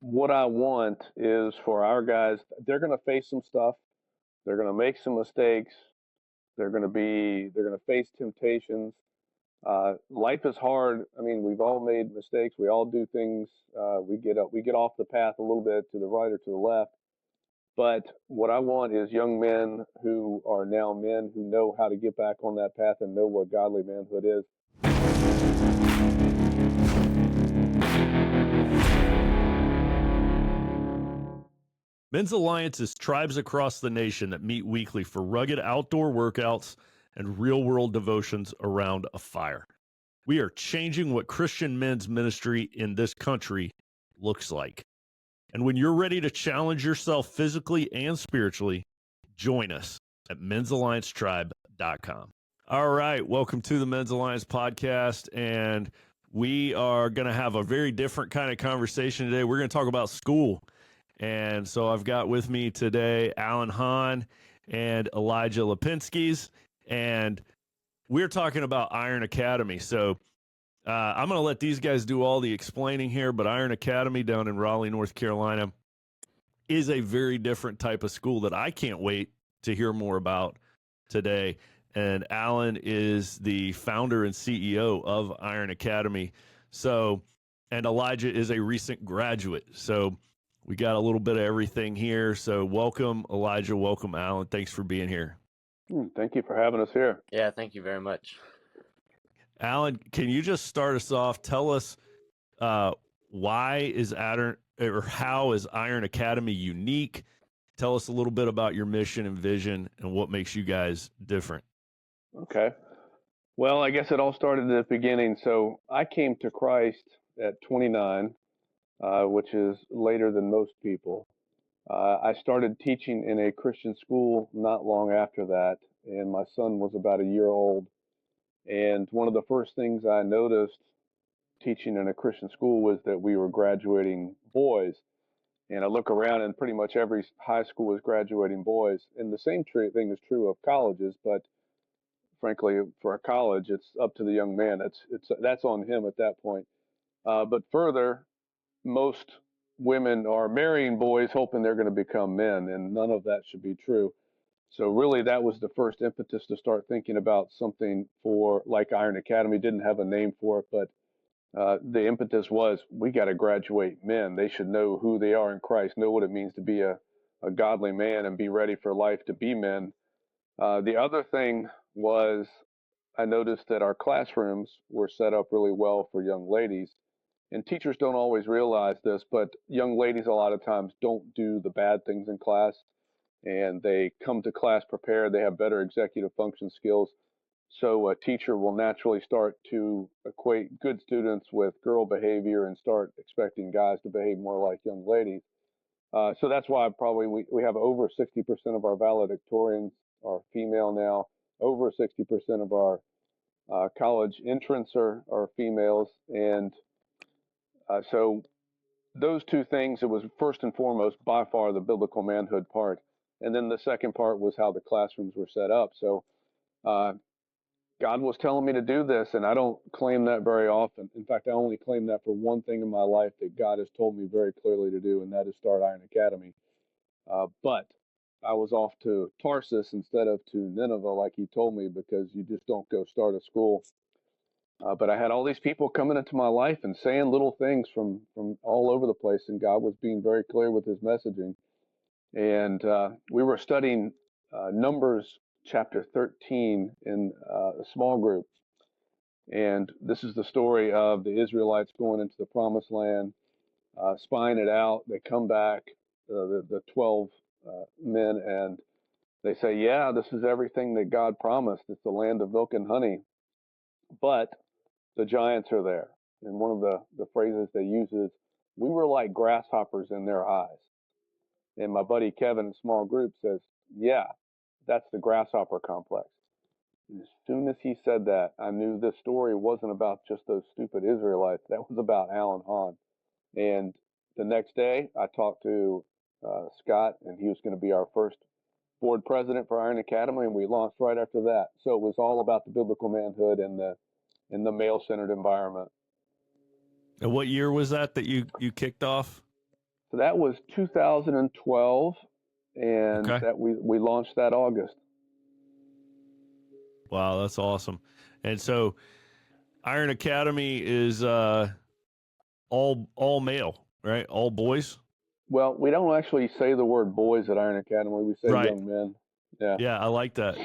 what I want is for our guys, they're going to face some stuff. They're going to make some mistakes. They're going to face temptations. Life is hard. I mean, we've all made mistakes. We all do things. We get off the path a little bit to the right or to the left. But what I want is young men who are now men who know how to get back on that path and know what godly manhood is. Men's Alliance is tribes across the nation that meet weekly for rugged outdoor workouts and real-world devotions around a fire. We are changing what Christian men's ministry in this country looks like. And when you're ready to challenge yourself physically and spiritually, join us at men'salliancetribe.com. All right, welcome to the Men's Alliance podcast, and we are going to have a very different kind of conversation today. We're going to talk about school. And so I've got with me today Alan Hahn and Elijah Lipinskis, and we're talking about Iron Academy. So I'm going to let these guys do all the explaining here, but Iron Academy down in Raleigh, North Carolina is a very different type of school that I can't wait to hear more about today. And Alan is the founder and CEO of Iron Academy. So, and Elijah is a recent graduate. So we got a little bit of everything here. So welcome, Elijah. Welcome, Alan. Thanks for being here. Thank you for having us here. Yeah, thank you very much. Alan, can you just start us off? Tell us why is Iron, or how is Iron Academy unique? Tell us a little bit about your mission and vision and what makes you guys different. Okay. Well, I guess it all started at the beginning. So I came to Christ at 29, which is later than most people. I started teaching in a Christian school not long after that, and my son was about a year old. And one of the first things I noticed teaching in a Christian school was that we were graduating boys. And I look around, and pretty much every high school is graduating boys. And the same thing is true of colleges, but frankly, for a college, it's up to the young man. That's on him at that point. But further, most women are marrying boys hoping they're going to become men, and none of that should be true. So really, that was the first impetus to start thinking about something for like Iron Academy. Didn't have a name for it, but the impetus was we got to graduate men. They should know who they are in Christ, know what it means to be a godly man, and be ready for life to be men. The other thing was I noticed that our classrooms were set up really well for young ladies. And teachers don't always realize this, but young ladies a lot of times don't do the bad things in class, and they come to class prepared. They have better executive function skills. So a teacher will naturally start to equate good students with girl behavior and start expecting guys to behave more like young ladies. So that's why probably we have over 60% of our valedictorians are female now. Over 60% of our college entrants are females. And so those two things, it was first and foremost by far the biblical manhood part. And then the second part was how the classrooms were set up. So God was telling me to do this, and I don't claim that very often. In fact, I only claim that for one thing in my life that God has told me very clearly to do, and that is start Iron Academy. But I was off to Tarsus instead of to Nineveh like he told me, because you just don't go start a school. But I had all these people coming into my life and saying little things from all over the place, and God was being very clear with his messaging. And we were studying Numbers chapter 13 in a small group. And this is the story of the Israelites going into the promised land, spying it out. They come back, the 12 men, and they say, yeah, this is everything that God promised. It's the land of milk and honey. But the giants are there. And one of the phrases they use is, we were like grasshoppers in their eyes. And my buddy Kevin in small group says, yeah, that's the grasshopper complex. And as soon as he said that, I knew this story wasn't about just those stupid Israelites. That was about Alan Hahn. And the next day, I talked to Scott, and he was going to be our first board president for Iron Academy, and we launched right after that. So it was all about the biblical manhood and the male-centered environment. And what year was that you kicked off? So that was 2012, and Okay. that we launched that August. Wow, that's awesome. And so Iron Academy is all male, right? All boys. Well, we don't actually say the word boys at Iron Academy. We say Right. young men. Yeah. Yeah, I like that.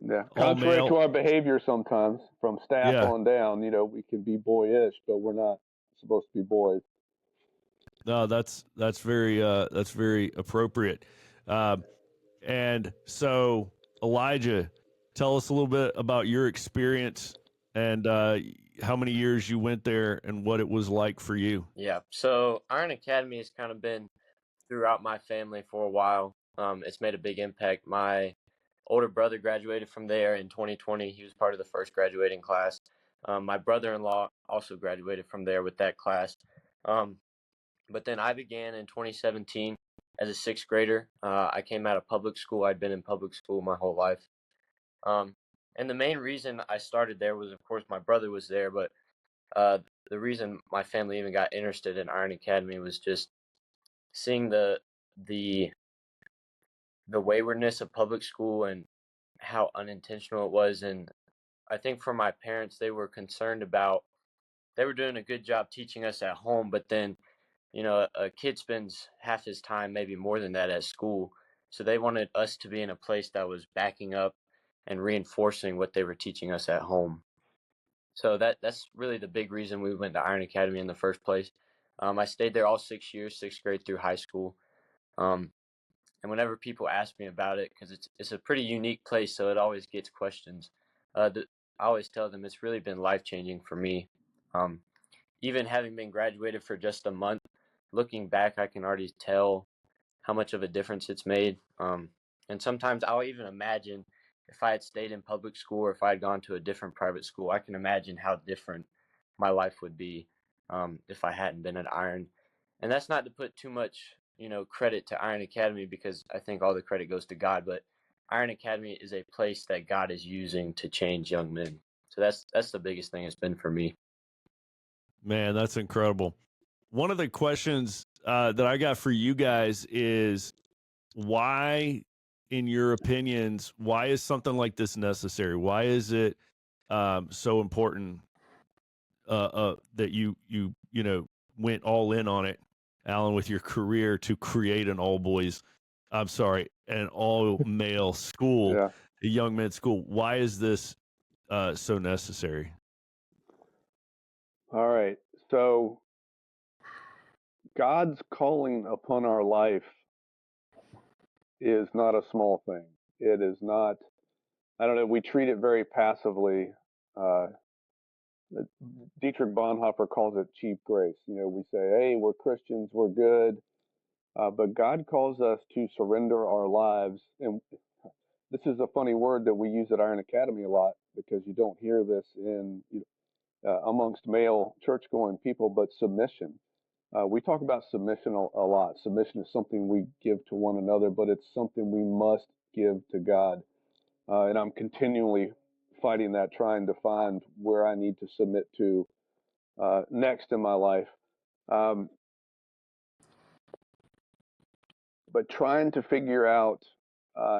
Yeah. All Contrary to male. our behavior sometimes from staff Yeah. on down, we can be boyish, but we're not supposed to be boys. No, that's very appropriate. Um, and so Elijah, tell us a little bit about your experience and how many years you went there and what it was like for you. Yeah. So Iron Academy has kind of been throughout my family for a while. It's made a big impact. My older brother graduated from there in 2020. He was part of the first graduating class. My brother-in-law also graduated from there with that class. But then I began in 2017 as a sixth grader. I came out of public school. I'd been in public school my whole life. Um, and the main reason I started there was, of course, my brother was there, but uh, the reason my family even got interested in Iron Academy was just seeing the the waywardness of public school and how unintentional it was. And I think for my parents, they were concerned about they were doing a good job teaching us at home, but then a kid spends half his time, maybe more than that, at school. So they wanted us to be in a place that was backing up and reinforcing what they were teaching us at home. So that's really the big reason we went to Iron Academy in the first place. I stayed there all 6 years, sixth grade through high school. Um, and whenever people ask me about it, because it's a pretty unique place, so it always gets questions. I always tell them it's really been life changing for me. Um, Even having been graduated for just a month, looking back, I can already tell how much of a difference it's made. And sometimes I'll even imagine if I had stayed in public school or if I had gone to a different private school, I can imagine how different my life would be if I hadn't been at Iron. And that's not to put too much, credit to Iron Academy because I think all the credit goes to God, but Iron Academy is a place that God is using to change young men. So that's the biggest thing it's been for me. Man, that's incredible. One of the questions that I got for you guys is why, in your opinions, why is something like this necessary? Why is it so important that you went all in on it, Alan, with your career to create an an all male school, Yeah. a young men's school? Why is this so necessary? All right. So God's calling upon our life is not a small thing. It is not, I don't know, we treat it very passively. Uh, Dietrich Bonhoeffer calls it cheap grace. We say, hey, we're Christians, we're good. But God calls us to surrender our lives. And this is a funny word that we use at Iron Academy a lot because you don't hear this amongst male church-going people, but submission. We talk about submission a lot. Submission is something we give to one another, but it's something we must give to God. And I'm continually fighting that, trying to find where I need to submit to next in my life. Um, but trying to figure out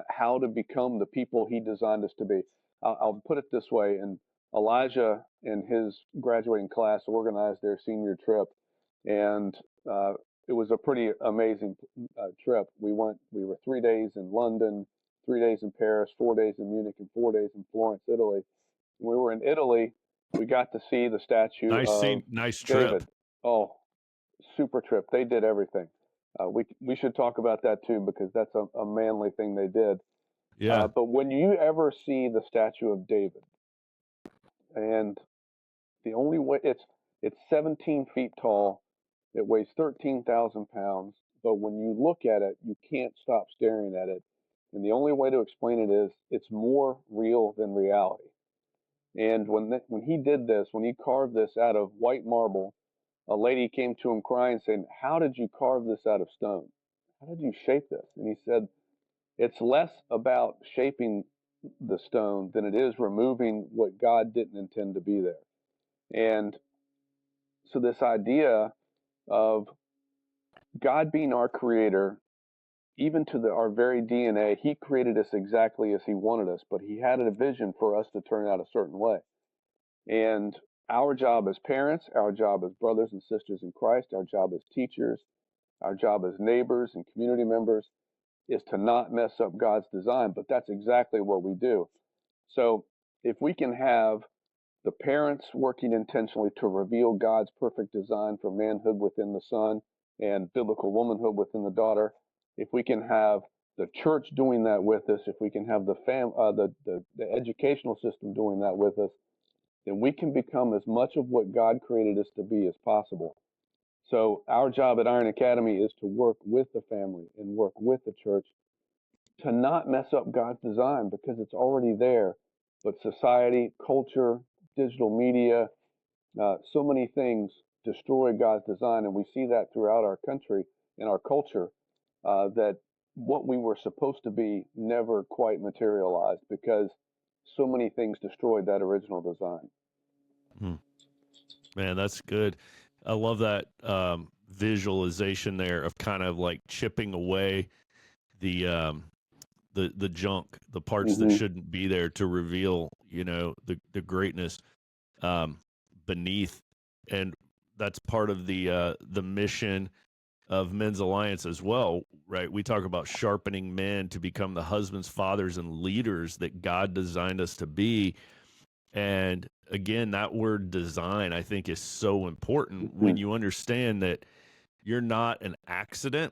how to become the people He designed us to be. I'll put it this way: and Elijah and his graduating class organized their senior trip, and it was a pretty amazing trip. We were 3 days in London, 3 days in Paris, 4 days in Munich, and 4 days in Florence, Italy. When we were in Italy, we got to see the statue of Nice trip. David. Oh, super trip. They did everything. We should talk about that too because that's a manly thing they did. Yeah. But when you ever see the statue of David, and the only way it's 17 feet tall, it weighs 13,000 pounds, but when you look at it, you can't stop staring at it. And the only way to explain it is it's more real than reality. And when he did this, when he carved this out of white marble, a lady came to him crying, saying, "How did you carve this out of stone? How did you shape this?" And he said, "It's less about shaping the stone than it is removing what God didn't intend to be there." And so this idea of God being our creator, even to our very DNA, he created us exactly as he wanted us, but he had a vision for us to turn out a certain way. And our job as parents, our job as brothers and sisters in Christ, our job as teachers, our job as neighbors and community members is to not mess up God's design, but that's exactly what we do. So if we can have the parents working intentionally to reveal God's perfect design for manhood within the son and biblical womanhood within the daughter, if we can have the church doing that with us, if we can have the educational system doing that with us, then we can become as much of what God created us to be as possible. So our job at Iron Academy is to work with the family and work with the church to not mess up God's design because it's already there. But society, culture, digital media, so many things destroy God's design, and we see that throughout our country and our culture, that what we were supposed to be never quite materialized because so many things destroyed that original design. Man, that's good. I love that visualization there of kind of like chipping away the junk, the parts that shouldn't be there to reveal, the greatness beneath. And that's part of the mission of Men's Alliance as well, right? We talk about sharpening men to become the husbands, fathers, and leaders that God designed us to be. And again, that word design, I think, is so important when you understand that you're not an accident.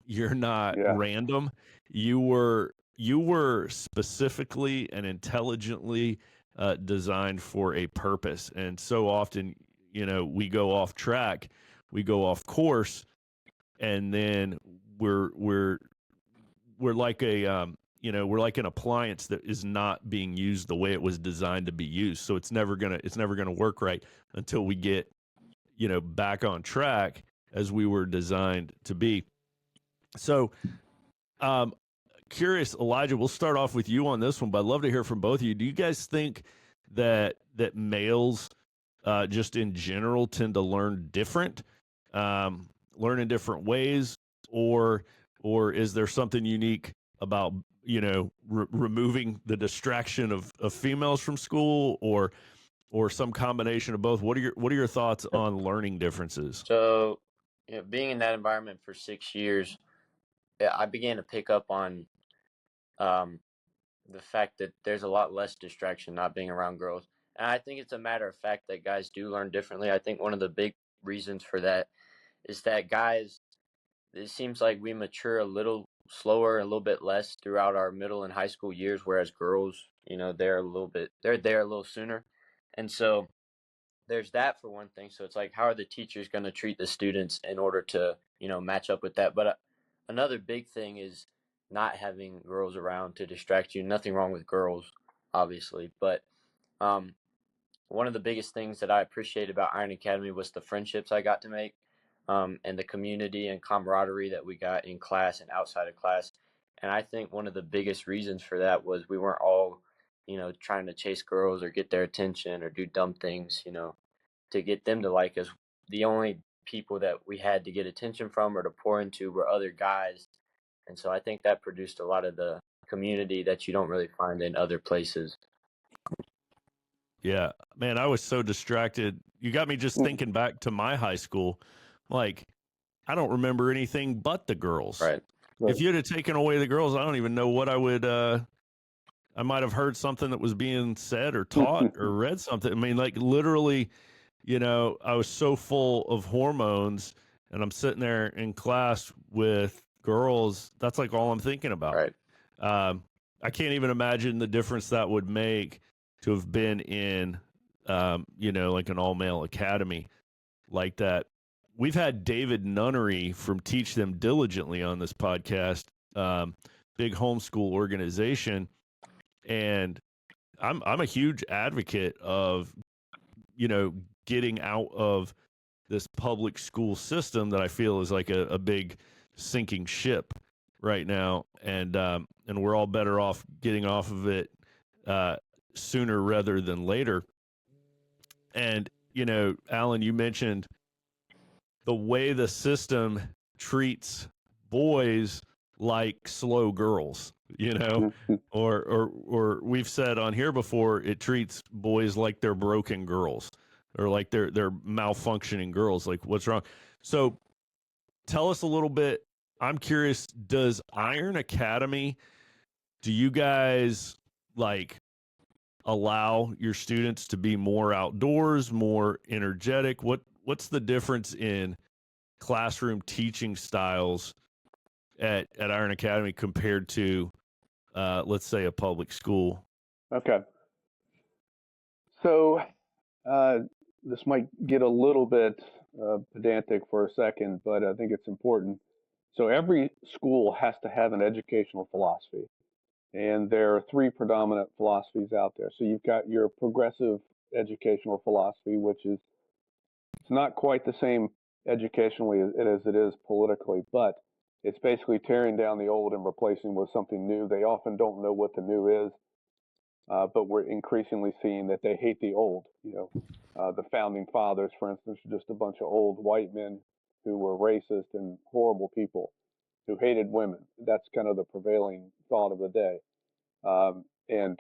You're not random. You were specifically and intelligently designed for a purpose. And so often, we go off track, we go off course, and then we're like we're like an appliance that is not being used the way it was designed to be used. So it's never gonna work right until we get back on track as we were designed to be. So, curious, Elijah, we'll start off with you on this one, but I'd love to hear from both of you. Do you guys think that males, just in general, tend to learn learn in different ways, or is there something unique about removing the distraction of females from school, or some combination of both? What are your thoughts on learning differences? So, being in that environment for 6 years, I began to pick up on the fact that there's a lot less distraction not being around girls. And I think it's a matter of fact that guys do learn differently. I think one of the big reasons for that is that guys, it seems like we mature a little slower, a little bit less throughout our middle and high school years, whereas girls, they're there a little sooner. And so there's that for one thing. So it's like, how are the teachers going to treat the students in order to, match up with that? But another big thing is not having girls around to distract you. Nothing wrong with girls, obviously, but um, one of the biggest things that I appreciated about Iron Academy was the friendships I got to make, and the community and camaraderie that we got in class and outside of class. And I think one of the biggest reasons for that was we weren't all, trying to chase girls or get their attention or do dumb things, to get them to like us. The only people that we had to get attention from or to pour into were other guys. And so I think that produced a lot of the community that you don't really find in other places. Yeah, man, I was so distracted. You got me just thinking back to my high school. Like, I don't remember anything but the girls. Right. If you'd have taken away the girls, I don't even know what I would. I might have heard something that was being said or taught or read something. I mean, like literally, I was so full of hormones, and I'm sitting there in class with girls. That's like all I'm thinking about. Right. I can't even imagine the difference that would make to have been in, like an all-male academy like that. We've had David Nunnery from Teach Them Diligently on this podcast, big homeschool organization, and I'm a huge advocate of, getting out of this public school system that I feel is like a big sinking ship right now, and we're all better off getting off of it sooner rather than later. And Alan, you mentioned the way the system treats boys like slow girls, Mhm. or we've said on here before, it treats boys like they're broken girls or like they're malfunctioning girls. Like, what's wrong? So tell us a little bit. I'm curious, does Iron Academy, do you guys like allow your students to be more outdoors, more energetic? What's the difference in classroom teaching styles at Iron Academy compared to let's say a public school? Okay. So this might get a little bit pedantic for a second, but I think it's important. So every school has to have an educational philosophy, and there are three predominant philosophies out there. So you've got your progressive educational philosophy, which is it's not quite the same educationally as it is politically, but it's basically tearing down the old and replacing with something new. They often don't know what the new is, but we're increasingly seeing that they hate the old. The founding fathers, for instance, are just a bunch of old white men who were racist and horrible people who hated women. That's kind of the prevailing thought of the day. And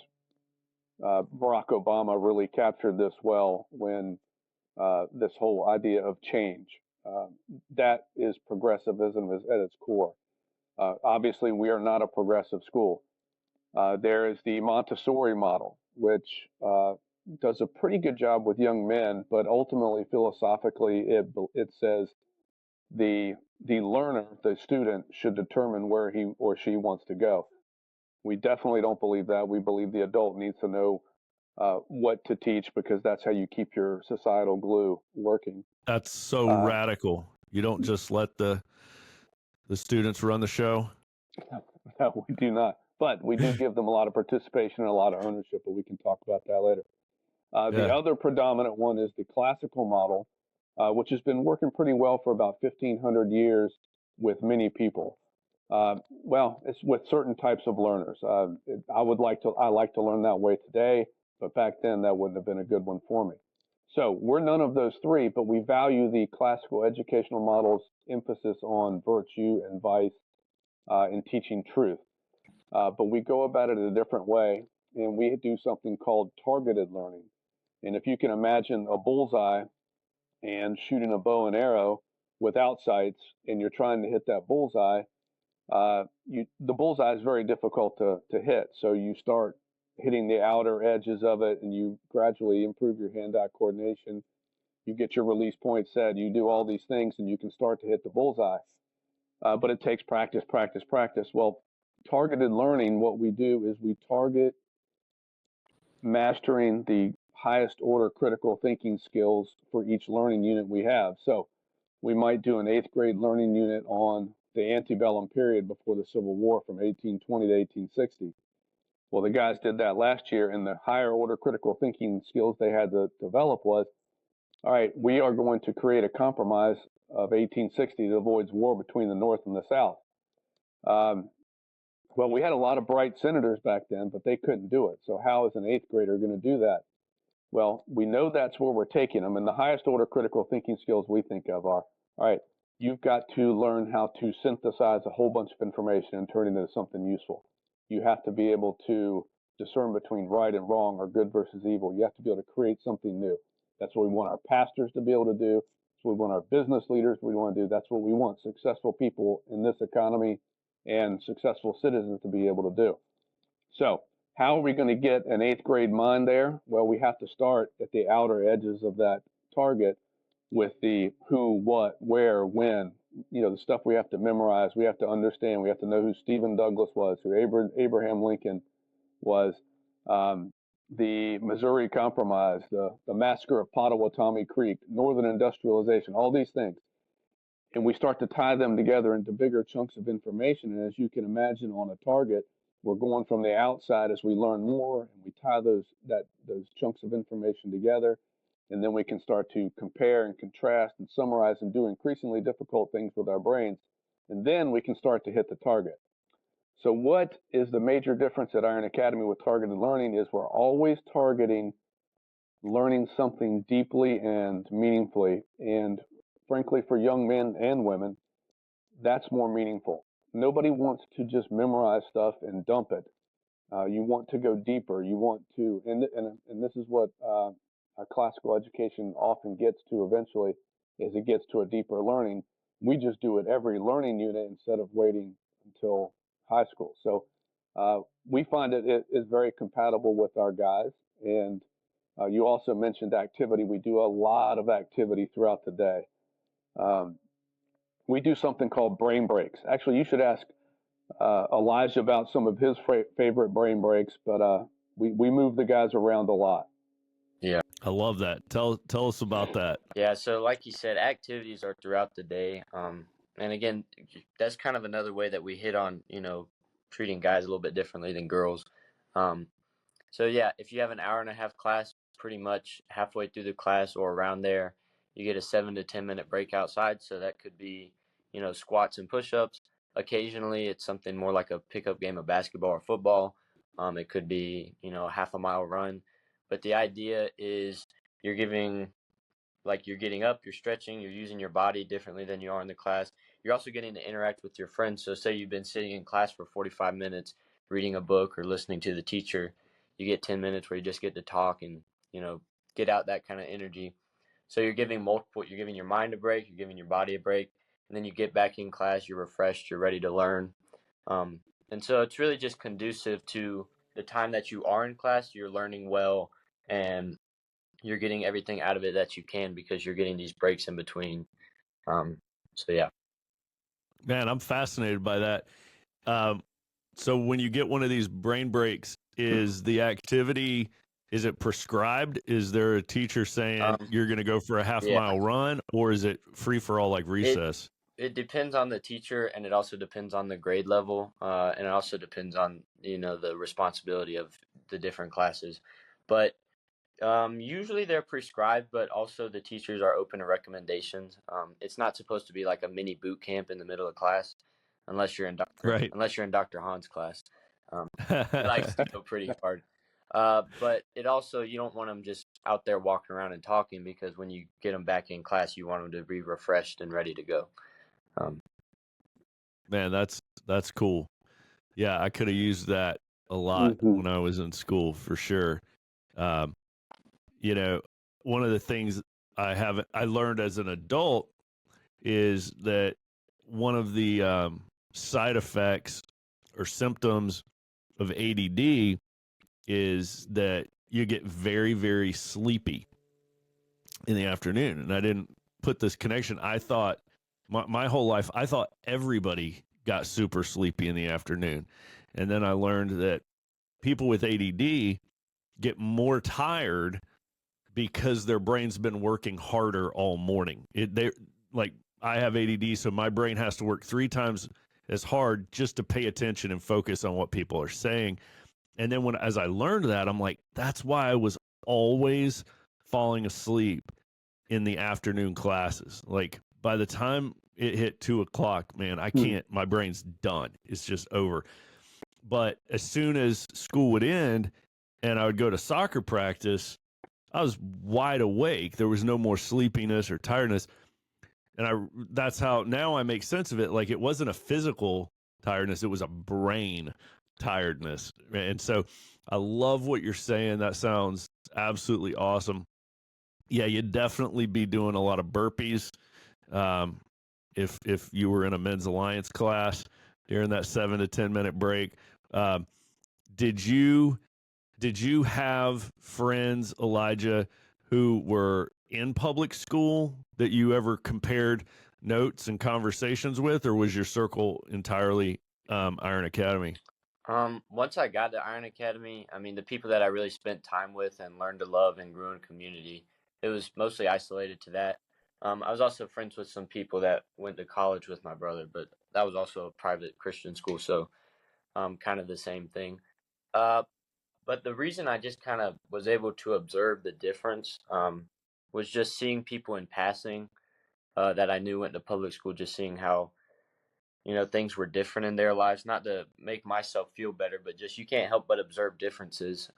Barack Obama really captured this well when this whole idea of change. Uh, that is progressivism at its core. Obviously, we are not a progressive school. There is the Montessori model, which does a pretty good job with young men, but ultimately, philosophically, it says the learner, the student, should determine where he or she wants to go. We definitely don't believe that. We believe the adult needs to know what to teach because that's how you keep your societal glue working. That's so Uh, radical. You don't just let the students run the show. no, we do not. But we do give them a lot of participation and a lot of ownership, but we can talk about that later. The Yeah. other predominant one is the classical model, which has been working pretty well for about 1,500 years with many people. Well, it's with certain types of learners. I like to learn that way today, but back then that wouldn't have been a good one for me. So we're none of those three, but we value the classical educational model's emphasis on virtue and vice in teaching truth. But we go about it a different way, and we do something called targeted learning. And if you can imagine a bullseye and shooting a bow and arrow without sights, and you're trying to hit that bullseye, the bullseye is very difficult to hit. So you start hitting the outer edges of it, and you gradually improve your hand-eye coordination. You get your release point set. You do all these things, and you can start to hit the bullseye. But it takes practice, practice, practice. Well, targeted learning, what we do is we target mastering the highest order critical thinking skills for each learning unit we have. So we might do an 8th grade learning unit on the antebellum period before the Civil War from 1820 to 1860. Well, the guys did that last year, and the higher order critical thinking skills they had to develop was, all right, we are going to create a compromise of 1860 that avoids war between the North and the South. Um, well, we had a lot of bright senators back then, but they couldn't do it. So how is an 8th grader going to do that? Well, we know that's where we're taking them. And the highest order critical thinking skills we think of are, all right, you've got to learn how to synthesize a whole bunch of information and turn it into something useful. You have to be able to discern between right and wrong or good versus evil. You have to be able to create something new. That's what we want our pastors to be able to do. That's what we want our business leaders we want to do. That's what we want successful people in this economy and successful citizens to be able to do. So how are we going to get an 8th grade mind there? Well, we have to start at the outer edges of that target with the who, what, where, when, the stuff we have to memorize, we have to understand, we have to know who Stephen Douglas was, who Abraham Lincoln was, the Missouri Compromise, the massacre of Pottawatomie Creek, Northern industrialization, all these things. And we start to tie them together into bigger chunks of information. And as you can imagine on a target, we're going from the outside as we learn more and we tie those chunks of information together. And then we can start to compare and contrast and summarize and do increasingly difficult things with our brains. And then we can start to hit the target. So what is the major difference at Iron Academy with targeted learning is we're always targeting learning something deeply and meaningfully. And frankly, for young men and women, that's more meaningful. Nobody wants to just memorize stuff and dump it. You want to go deeper. You want to, and this is what classical education often gets to eventually, is it gets to a deeper learning. We just do it every learning unit instead of waiting until high school. So we find it is very compatible with our guys. And you also mentioned activity. We do a lot of activity throughout the day. Um, we do something called brain breaks. Actually, you should ask Elijah about some of his favorite brain breaks, but we move the guys around a lot. Yeah. I love that. Tell us about that. Yeah, so like you said, activities are throughout the day. And again, that's kind of another way that we hit on, treating guys a little bit differently than girls. Um, so yeah, if you have an hour and a half class, pretty much halfway through the class or around there, you get a 7 to 10 minute break outside. So that could be, squats and push-ups. Occasionally, it's something more like a pickup game of basketball or football. It could be, a half a mile run. But the idea is you're giving you're getting up, you're stretching, you're using your body differently than you are in the class. You're also getting to interact with your friends. So say you've been sitting in class for 45 minutes reading a book or listening to the teacher, you get 10 minutes where you just get to talk and, get out that kind of energy. So you're giving your mind a break, you're giving your body a break, and then you get back in class, you're refreshed, you're ready to learn. And so it's really just conducive to the time that you are in class, you're learning well, and you're getting everything out of it that you can because you're getting these breaks in between. So yeah. Man, I'm fascinated by that. So when you get one of these brain breaks, is the activity, is it prescribed? Is there a teacher saying you're going to go for a half Yeah, mile run, or is it free for all like recess? it depends on the teacher, and it also depends on the grade level, and it also depends on the responsibility of the different classes. But usually they're prescribed, but also the teachers are open to recommendations. It's not supposed to be like a mini boot camp in the middle of class, Right. unless you're in Dr. Hahn's class. He likes to go pretty hard. But it also, you don't want them just out there walking around and talking, because when you get them back in class, you want them to be refreshed and ready to go. Man, that's cool. Yeah, I could have used that a lot Mm-hmm. when I was in school for sure. Um, one of the things I learned as an adult is that one of the side effects or symptoms of ADD is that you get very, very sleepy in the afternoon. And I didn't put this connection. I thought my whole life, I thought everybody got super sleepy in the afternoon. And then I learned that people with ADD get more tired because their brain's been working harder all morning. I have ADD, so my brain has to work 3 times as hard just to pay attention and focus on what people are saying. And then as I learned that, I'm like, that's why I was always falling asleep in the afternoon classes. Like by the time it hit 2:00, man, I can't, my brain's done. It's just over. But as soon as school would end and I would go to soccer practice, I was wide awake. There was no more sleepiness or tiredness. And that's how now I make sense of it. Like it wasn't a physical tiredness, it was a brain tiredness. And so I love what you're saying. That sounds absolutely awesome. Yeah, you'd definitely be doing a lot of burpees if you were in a men's alliance class during that 7 to 10 minute break. Did you have friends, Elijah, who were in public school that you ever compared notes and conversations with, or was your circle entirely Iron Academy? Once I got to Iron Academy, I mean, the people that I really spent time with and learned to love and grew in community, it was mostly isolated to that. I was also friends with some people that went to college with my brother, but that was also a private Christian school, so kind of the same thing. Uh, but the reason I just kind of was able to observe the difference was just seeing people in passing that I knew went to public school, just seeing how things were different in their lives. Not to make myself feel better, but just you can't help but observe differences.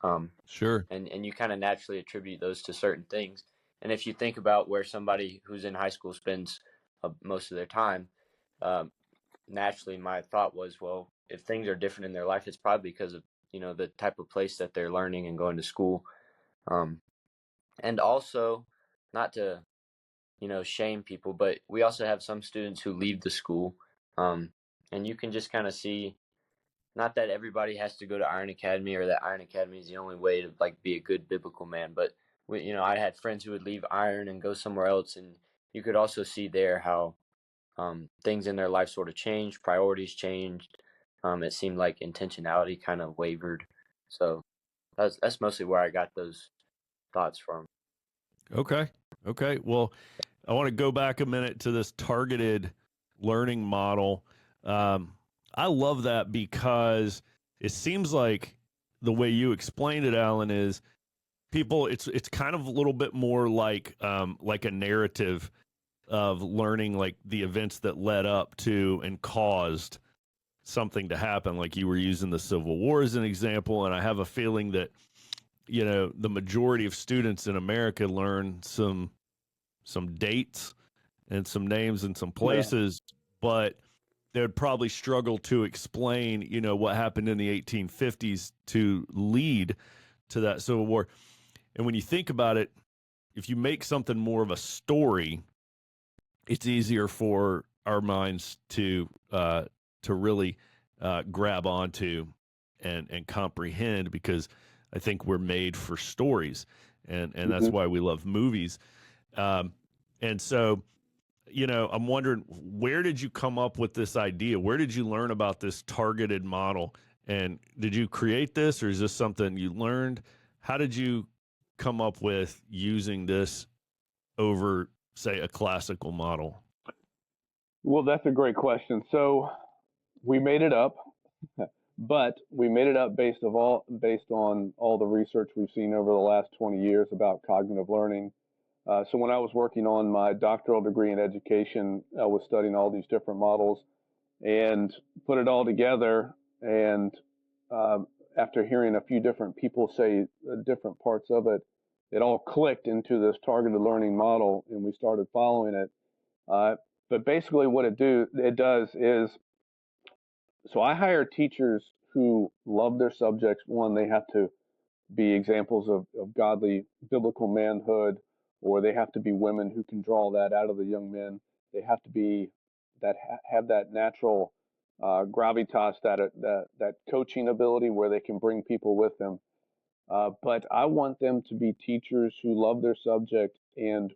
Sure. And you kind of naturally attribute those to certain things. And if you think about where somebody who's in high school spends most of their time, naturally my thought was, well, if things are different in their life, it's probably because of, the type of place that they're learning and going to school. And also, not to, shame people, but we also have some students who leave the school. And you can just kind of see, not that everybody has to go to Iron Academy or that Iron Academy is the only way to like be a good biblical man, but I had friends who would leave Iron and go somewhere else, and you could also see there how things in their life sort of changed, priorities changed. It seemed like intentionality kind of wavered. So that's mostly where I got those thoughts from. Okay. Okay. Well, I want to go back a minute to this targeted learning model. Um, I love that because it seems like the way you explained it, Alan, is people. It's kind of a little bit more like a narrative of learning, like the events that led up to and caused something to happen. Like you were using the Civil War as an example, and I have a feeling that the majority of students in America learn some dates and some names and some places, but they would probably struggle to explain, what happened in the 1850s to lead to that Civil War. And when you think about it, if you make something more of a story, it's easier for our minds to really grab onto and comprehend, because I think we're made for stories, and that's why we love movies. And so, I'm wondering, where did you come up with this idea? Where did you learn about this targeted model? And did you create this, or is this something you learned? How did you come up with using this over, say, a classical model? Well, that's a great question. So we made it up, but we made it up based on all the research we've seen over the last 20 years about cognitive learning. So when I was working on my doctoral degree in education, I was studying all these different models and put it all together. And after hearing a few different people say different parts of it, it all clicked into this targeted learning model, and we started following it. But basically, what it does is, so I hire teachers who love their subjects. One, they have to be examples of godly biblical manhood, or they have to be women who can draw that out of the young men. They have to be have that natural gravitas, that coaching ability where they can bring people with them. But I want them to be teachers who love their subject and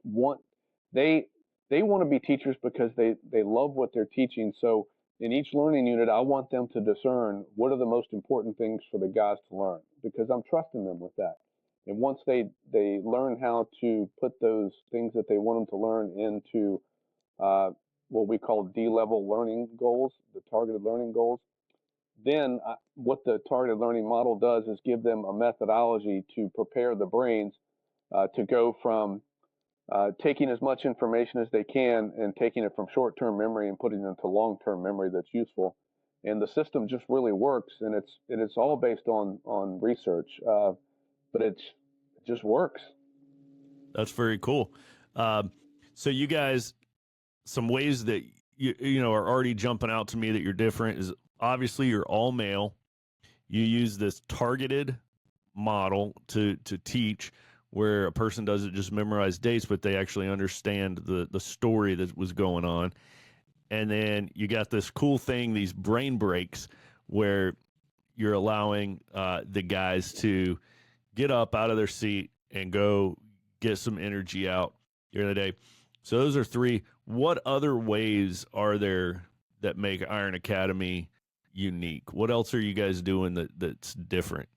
they they want to be teachers because they love what they're teaching. So in each learning unit, I want them to discern what are the most important things for the guys to learn, because I'm trusting them with that. And once they learn how to put those things that they want them to learn into what we call D-level learning goals, the targeted learning goals, then what the targeted learning model does is give them a methodology to prepare the brains to go from taking as much information as they can and taking it from short-term memory and putting it into long-term memory that's useful. And the system just really works, and it's all based on research, but it just works. That's very cool. So you guys, some ways that you know are already jumping out to me that you're different is, obviously you're all male. You use this targeted model to teach, where a person doesn't just memorize dates, but they actually understand the story that was going on. And then you got this cool thing, these brain breaks, where you're allowing the guys to get up out of their seat and go get some energy out during the day. So those are three. What other ways are there that make Iron Academy unique? What else are you guys doing that's different?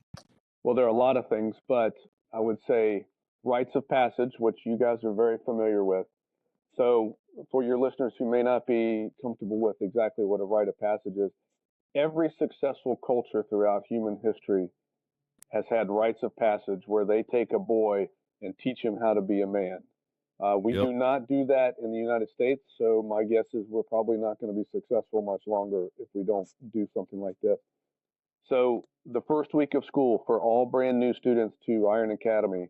Well, there are a lot of things, but I would say rites of passage, which you guys are very familiar with. So for your listeners who may not be comfortable with exactly what a rite of passage is, every successful culture throughout human history has had rites of passage where they take a boy and teach him how to be a man. We Yep. do not do that in the United States, so my guess is we're probably not going to be successful much longer if we don't do something like this. So the first week of school for all brand new students to Iron Academy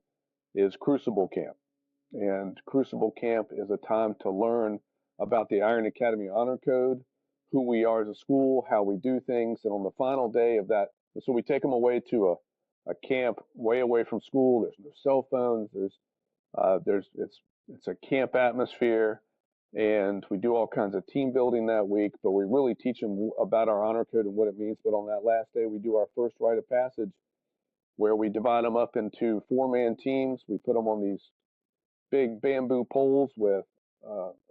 is Crucible Camp. And Crucible Camp is a time to learn about the Iron Academy Honor Code, who we are as a school, how we do things. And on the final day of that, so we take them away to a camp way away from school. There's no cell phones. It's a camp atmosphere, and we do all kinds of team building that week. But we really teach them about our honor code and what it means. But on that last day, we do our first rite of passage, where we divide them up into 4-man teams. We put them on these big bamboo poles with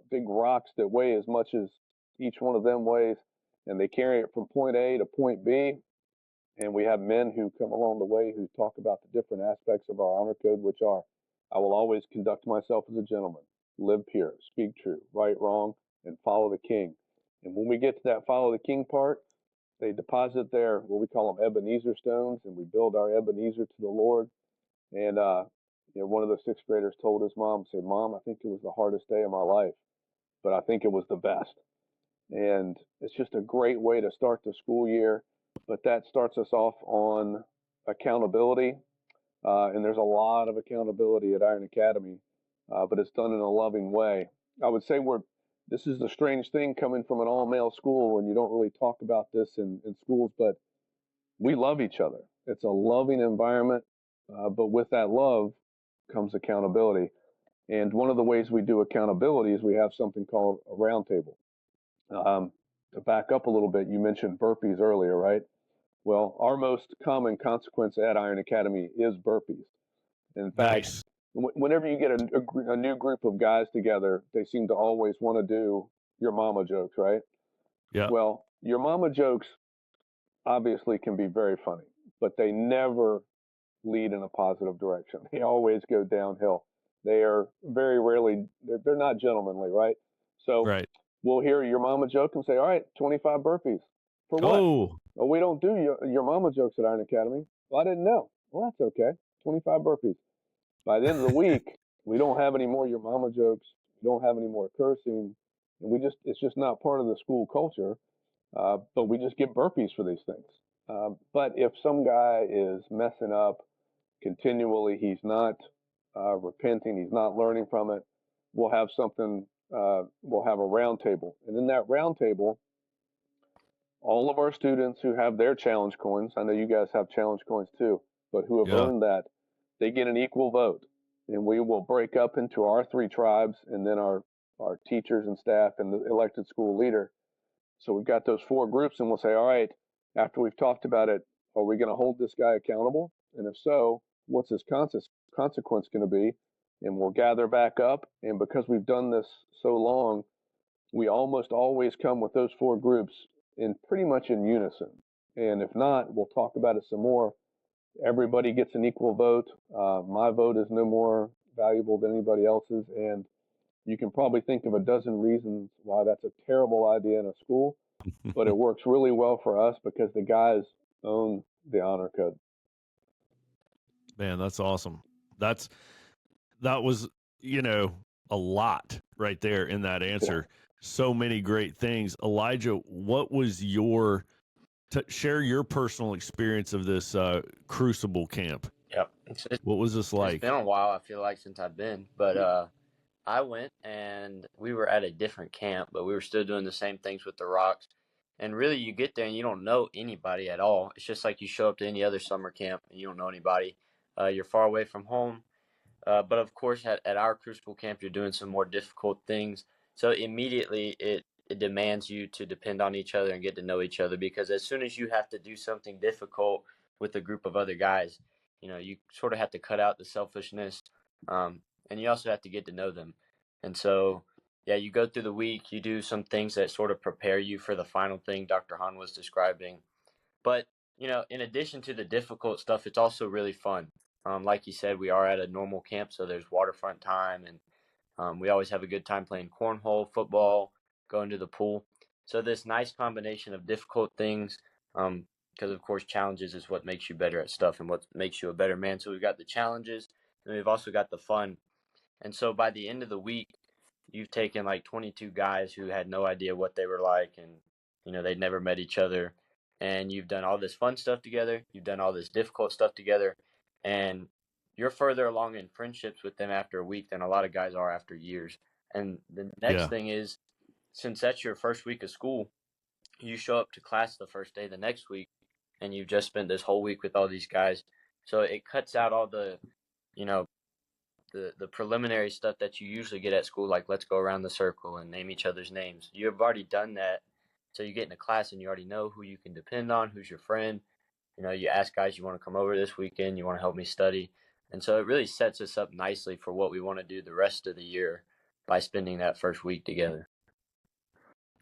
big rocks that weigh as much as each one of them weighs, and they carry it from point A to point B. And we have men who come along the way who talk about the different aspects of our honor code, which are: I will always conduct myself as a gentleman, live pure, speak true, right, wrong, and follow the king. And when we get to that follow the king part, they deposit their, what we call them, Ebenezer stones, and we build our Ebenezer to the Lord. And one of the sixth graders told his mom, said, "Mom, I think it was the hardest day of my life, but I think it was the best." And it's just a great way to start the school year. But that starts us off on accountability. And there's a lot of accountability at Iron Academy, but it's done in a loving way. I would say this is the strange thing coming from an all-male school, and you don't really talk about this in schools, but we love each other. It's a loving environment, but with that love comes accountability. And one of the ways we do accountability is we have something called a roundtable. To back up a little bit, you mentioned burpees earlier, right? Well, our most common consequence at Iron Academy is burpees. In fact, Nice. whenever you get a new group of guys together, they seem to always want to do your mama jokes, right? Yeah. Well, your mama jokes obviously can be very funny, but they never lead in a positive direction. They always go downhill. They are very rarely, they're not gentlemanly, right? So Right. we'll hear your mama joke and say, "All right, 25 burpees." For what? Oh, "Well, we don't do your mama jokes at Iron Academy." "Well, I didn't know." "Well, that's okay. 25 burpees." By the end of the week, we don't have any more your mama jokes. We don't have any more cursing. And it's just not part of the school culture. But we just get burpees for these things. But if some guy is messing up continually, he's not repenting, he's not learning from it, we'll have we'll have a round table. And in that round table, all of our students who have their challenge coins, I know you guys have challenge coins too, but who have yeah. earned that, they get an equal vote. And we will break up into our 3 tribes, and then our teachers and staff and the elected school leader. So we've got those 4 groups, and we'll say, "All right, after we've talked about it, are we going to hold this guy accountable? And if so, what's his consequence going to be?" And we'll gather back up. And because we've done this so long, we almost always come with those 4 groups in pretty much in unison. And if not, we'll talk about it some more. Everybody gets an equal vote. My vote is no more valuable than anybody else's. And you can probably think of a dozen reasons why that's a terrible idea in a school, but it works really well for us because the guys own the honor code. Man, that's awesome. That was, a lot right there in that answer. So many great things. Elijah, what was share your personal experience of this Crucible camp? Yep. What was this It's like? been a while, I feel like, since I've been, but I went and we were at a different camp, but we were still doing the same things with the rocks. And really, you get there and you don't know anybody at all. It's just like you show up to any other summer camp and you don't know anybody. You're far away from home. But of course, at our Crucible camp, you're doing some more difficult things. So immediately, it demands you to depend on each other and get to know each other, because as soon as you have to do something difficult with a group of other guys, you sort of have to cut out the selfishness, and you also have to get to know them. And so, yeah, you go through the week, you do some things that sort of prepare you for the final thing Dr. Hahn was describing. But, in addition to the difficult stuff, it's also really fun. Like you said, we are at a normal camp, so there's waterfront time, and we always have a good time playing cornhole, football, going to the pool. So this nice combination of difficult things, because of course challenges is what makes you better at stuff and what makes you a better man. So we've got the challenges, and we've also got the fun. And so by the end of the week, you've taken like 22 guys who had no idea what they were like, and they'd never met each other, and you've done all this fun stuff together, you've done all this difficult stuff together, and you're further along in friendships with them after a week than a lot of guys are after years. And the next Yeah. thing is, since that's your first week of school, you show up to class the first day the next week, and you've just spent this whole week with all these guys. So it cuts out all the, you know, the preliminary stuff that you usually get at school, like let's go around the circle and name each other's names. You've already done that. So you get into class and you already know who you can depend on, who's your friend. You know, you ask guys, you want to come over this weekend, you want to help me study. And so it really sets us up nicely for what we want to do the rest of the year by spending that first week together.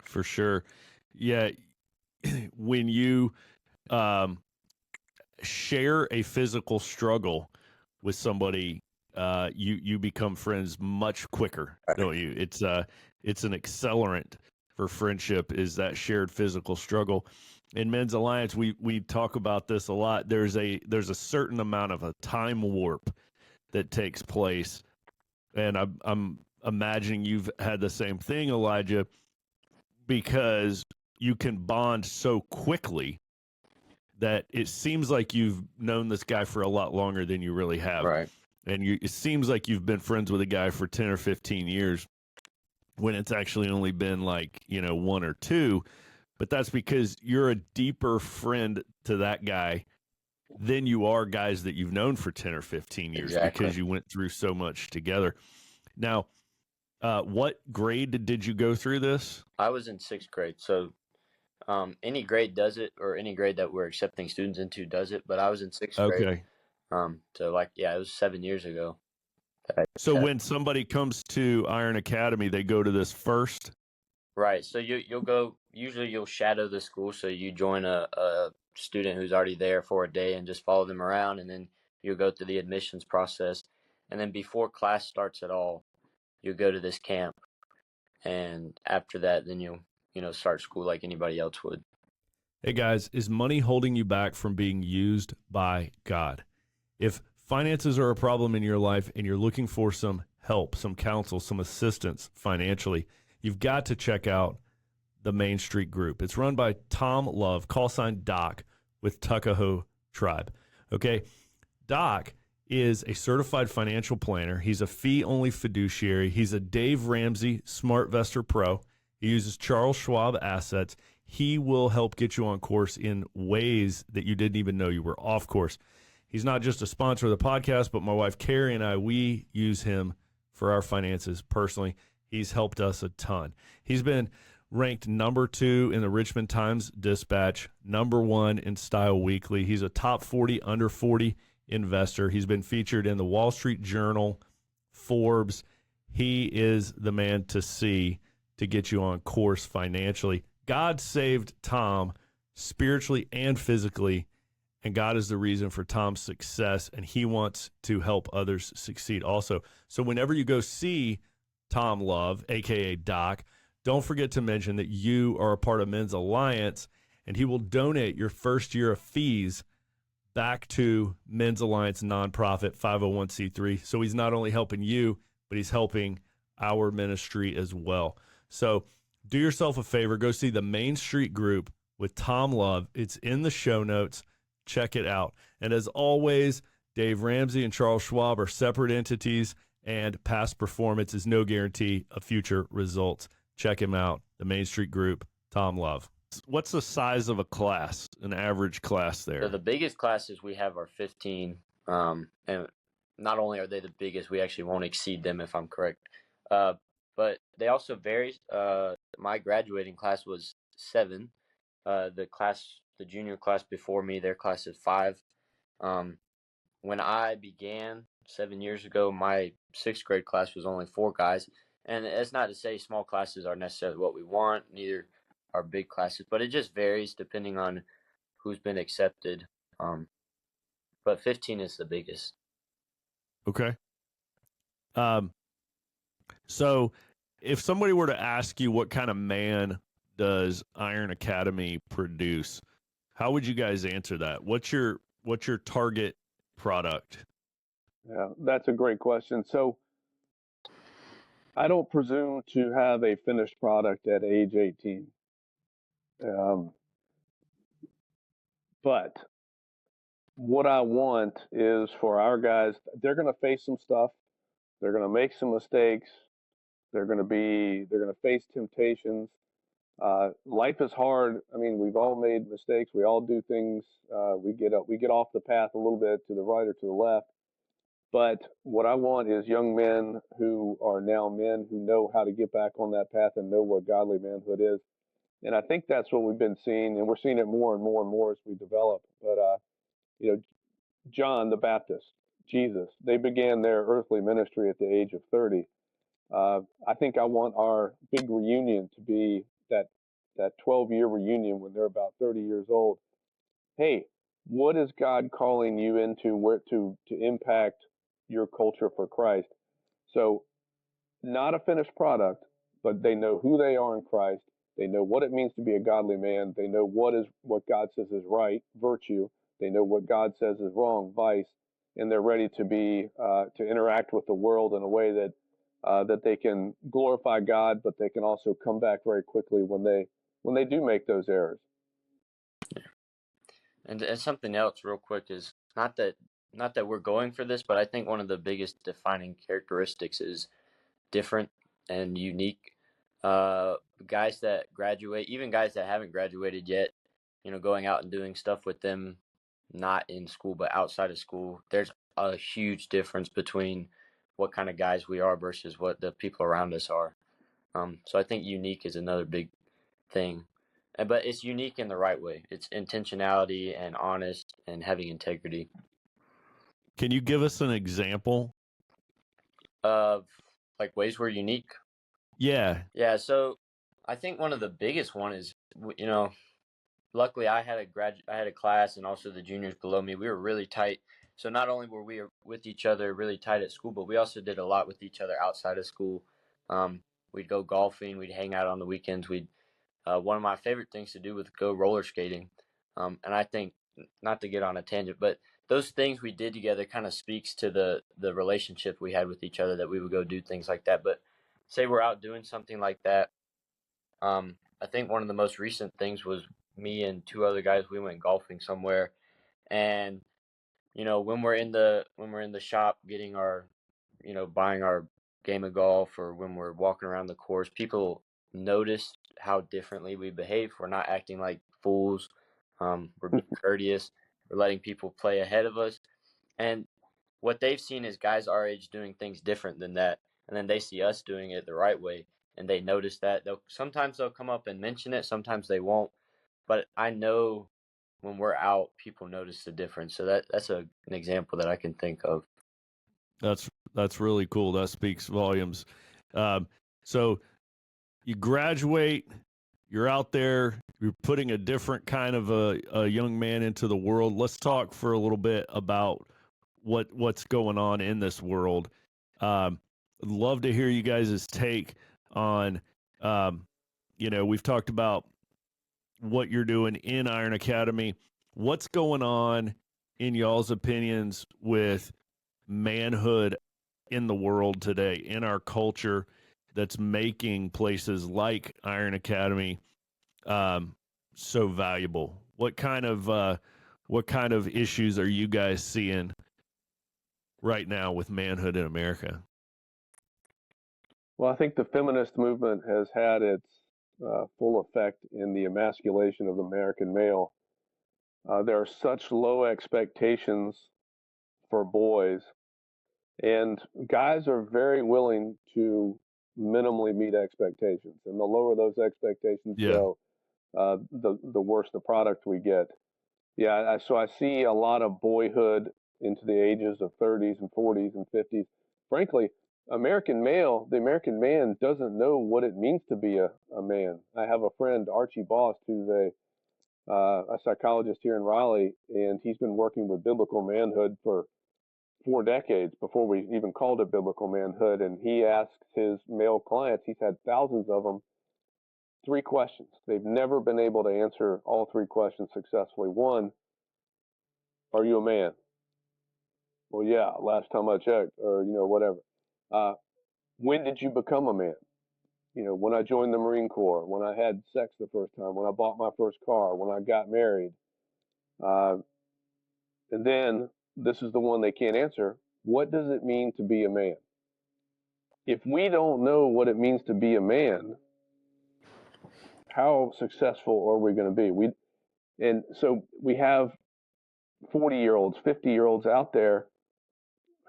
For sure. Yeah. When you share a physical struggle with somebody, you become friends much quicker, don't you? It's an accelerant for friendship, is that shared physical struggle. In Men's Alliance, we talk about this a lot. There's a certain amount of a time warp that takes place, and I'm imagining you've had the same thing, Elijah, because you can bond so quickly that it seems like you've known this guy for a lot longer than you really have. Right. And it seems like you've been friends with a guy for 10 or 15 years when it's actually only been like, 1 or 2. But that's because you're a deeper friend to that guy than you are guys that you've known for 10 or 15 years. Exactly. Because you went through so much together. Now, what grade did you go through this? I was in 6th grade. So any grade does it, or any grade that we're accepting students into does it. But I was in 6th grade. Okay. So it was 7 years ago. So when somebody comes to Iron Academy, they go to this first? Right. So you'll go, usually you'll shadow the school. So you join a student who's already there for a day and just follow them around. And then you'll go through the admissions process. And then before class starts at all, you'll go to this camp. And after that, then you'll, start school like anybody else would. Hey guys, is money holding you back from being used by God? If finances are a problem in your life and you're looking for some help, some counsel, some assistance financially, you've got to check out the Main Street Group. It's run by Tom Love, call sign Doc, with Tuckahoe Tribe. Okay, Doc is a certified financial planner. He's a fee-only fiduciary. He's a Dave Ramsey SmartVestor Pro. He uses Charles Schwab assets. He will help get you on course in ways that you didn't even know you were off course. He's not just a sponsor of the podcast, but my wife Carrie and I, we use him for our finances personally. He's helped us a ton. He's been ranked number 2 in the Richmond Times-Dispatch, number 1 in Style Weekly. He's a top 40, under 40 investor. He's been featured in the Wall Street Journal, Forbes. He is the man to see to get you on course financially. God saved Tom spiritually and physically, and God is the reason for Tom's success, and he wants to help others succeed also. So whenever you go see Tom Love, a.k.a. Doc, don't forget to mention that you are a part of Men's Alliance, and he will donate your first year of fees back to Men's Alliance nonprofit 501c3. So he's not only helping you, but he's helping our ministry as well. So do yourself a favor, go see the Main Street Group with Tom Love. It's in the show notes. Check it out. And as always, Dave Ramsey and Charles Schwab are separate entities, and past performance is no guarantee of future results. Check him out, the Main Street Group, Tom Love. What's the size of a class, an average class there? So the biggest classes we have are 15. And not only are they the biggest, we actually won't exceed them if I'm correct. But they also vary. My graduating class was 7. The junior class before me, their class is 5. When I began 7 years ago, my 6th grade class was only 4 guys. And that's not to say small classes are necessarily what we want, neither are big classes, but it just varies depending on who's been accepted. But 15 is the biggest. Okay. So if somebody were to ask you what kind of man does Iron Academy produce, how would you guys answer that? What's your target product? Yeah, that's a great question. So I don't presume to have a finished product at age 18. But what I want is for our guys, they're going to face some stuff. They're going to make some mistakes. They're going to face temptations. Life is hard. I mean, we've all made mistakes. We all do things. We get off the path a little bit to the right or to the left. But what I want is young men who are now men who know how to get back on that path and know what godly manhood is. And I think that's what we've been seeing, and we're seeing it more and more and more as we develop. But you know, John the Baptist, Jesus, they began their earthly ministry at the age of 30. I think I want our big reunion to be that 12-year reunion when they're about 30 years old. Hey, what is God calling you into where to impact your culture for Christ? So not a finished product, but they know who they are in Christ. They know what it means to be a godly man. They know what God says is right, virtue. They know what God says is wrong, vice, and they're ready to be to interact with the world in a way that that they can glorify God, but they can also come back very quickly when they do make those errors. And something else, real quick, is not that we're going for this, but I think one of the biggest defining characteristics is different and unique. Guys that graduate, even guys that haven't graduated yet, going out and doing stuff with them, not in school but outside of school. There's a huge difference between what kind of guys we are versus what the people around us are. So I think unique is another big thing. But it's unique in the right way. It's intentionality and honest and having integrity. Can you give us an example? Of like ways we're unique. Yeah. Yeah, so I think one of the biggest one is, luckily I had a class, and also the juniors below me. We were really tight. So not only were we with each other really tight at school, but we also did a lot with each other outside of school. We'd go golfing, we'd hang out on the weekends. One of my favorite things to do was go roller skating. And I think, not to get on a tangent, but those things we did together kind of speaks to the relationship we had with each other, that we would go do things like that. But say we're out doing something like that. I think one of the most recent things was me and two other guys. We went golfing somewhere, and when we're in the shop getting our, buying our game of golf, or when we're walking around the course, people notice how differently we behave. We're not acting like fools. We're being courteous. We're letting people play ahead of us. And what they've seen is guys our age doing things different than that. And then they see us doing it the right way, and they notice that. Sometimes they'll come up and mention it, sometimes they won't. But I know when we're out, people notice the difference. So that's an example that I can think of. That's really cool. That speaks volumes. So you graduate, you're out there, you're putting a different kind of a young man into the world. Let's talk for a little bit about what's going on in this world. I'd love to hear you guys' take on, we've talked about what you're doing in Iron Academy. What's going on, in y'all's opinions, with manhood in the world today, in our culture, that's making places like Iron Academy so valuable? What kind of issues are you guys seeing right now with manhood in America? Well, I think the feminist movement has had its full effect in the emasculation of the American male. There are such low expectations for boys, and guys are very willing to minimally meet expectations. And the lower those expectations go, the worse the product we get. Yeah, so I see a lot of boyhood into the ages of 30s and 40s and 50s. Frankly, the American man doesn't know what it means to be a man. I have a friend, Archie Bost, who's a psychologist here in Raleigh, and he's been working with biblical manhood for 4 decades before we even called it biblical manhood. And he asks his male clients, he's had thousands of them, 3 questions. They've never been able to answer all 3 questions successfully. One, are you a man? Well, yeah, last time I checked, or, whatever. When did you become a man? When I joined the Marine Corps, when I had sex the first time, when I bought my first car, when I got married. And then, this is the one they can't answer. What does it mean to be a man? If we don't know what it means to be a man, how successful are we going to be? And so we have 40-year-olds, 50-year-olds out there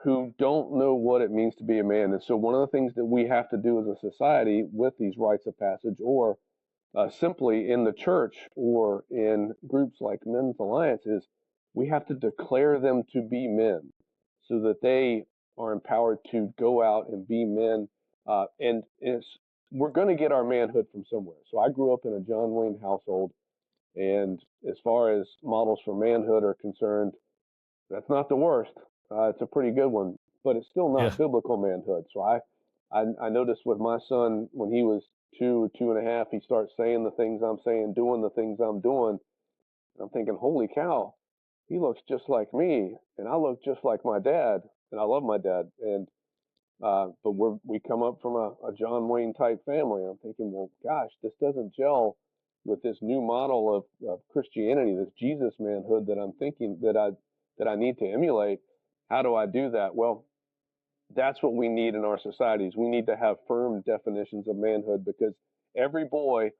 who don't know what it means to be a man. And so one of the things that we have to do as a society with these rites of passage, or simply in the church or in groups like Men's Alliance, is we have to declare them to be men so that they are empowered to go out and be men. We're going to get our manhood from somewhere. So I grew up in a John Wayne household, and as far as models for manhood are concerned, that's not the worst. It's a pretty good one, but it's still Yeah. not biblical manhood. So I noticed with my son when he was 2 and a half, he starts saying the things I'm saying, doing the things I'm doing. I'm thinking, holy cow, he looks just like me, and I look just like my dad, and I love my dad. And but we come up from a John Wayne type family. I'm thinking, well, gosh, this doesn't gel with this new model of Christianity, this Jesus manhood that I'm thinking that I need to emulate. How do I do that? Well, that's what we need in our societies. We need to have firm definitions of manhood, because every boy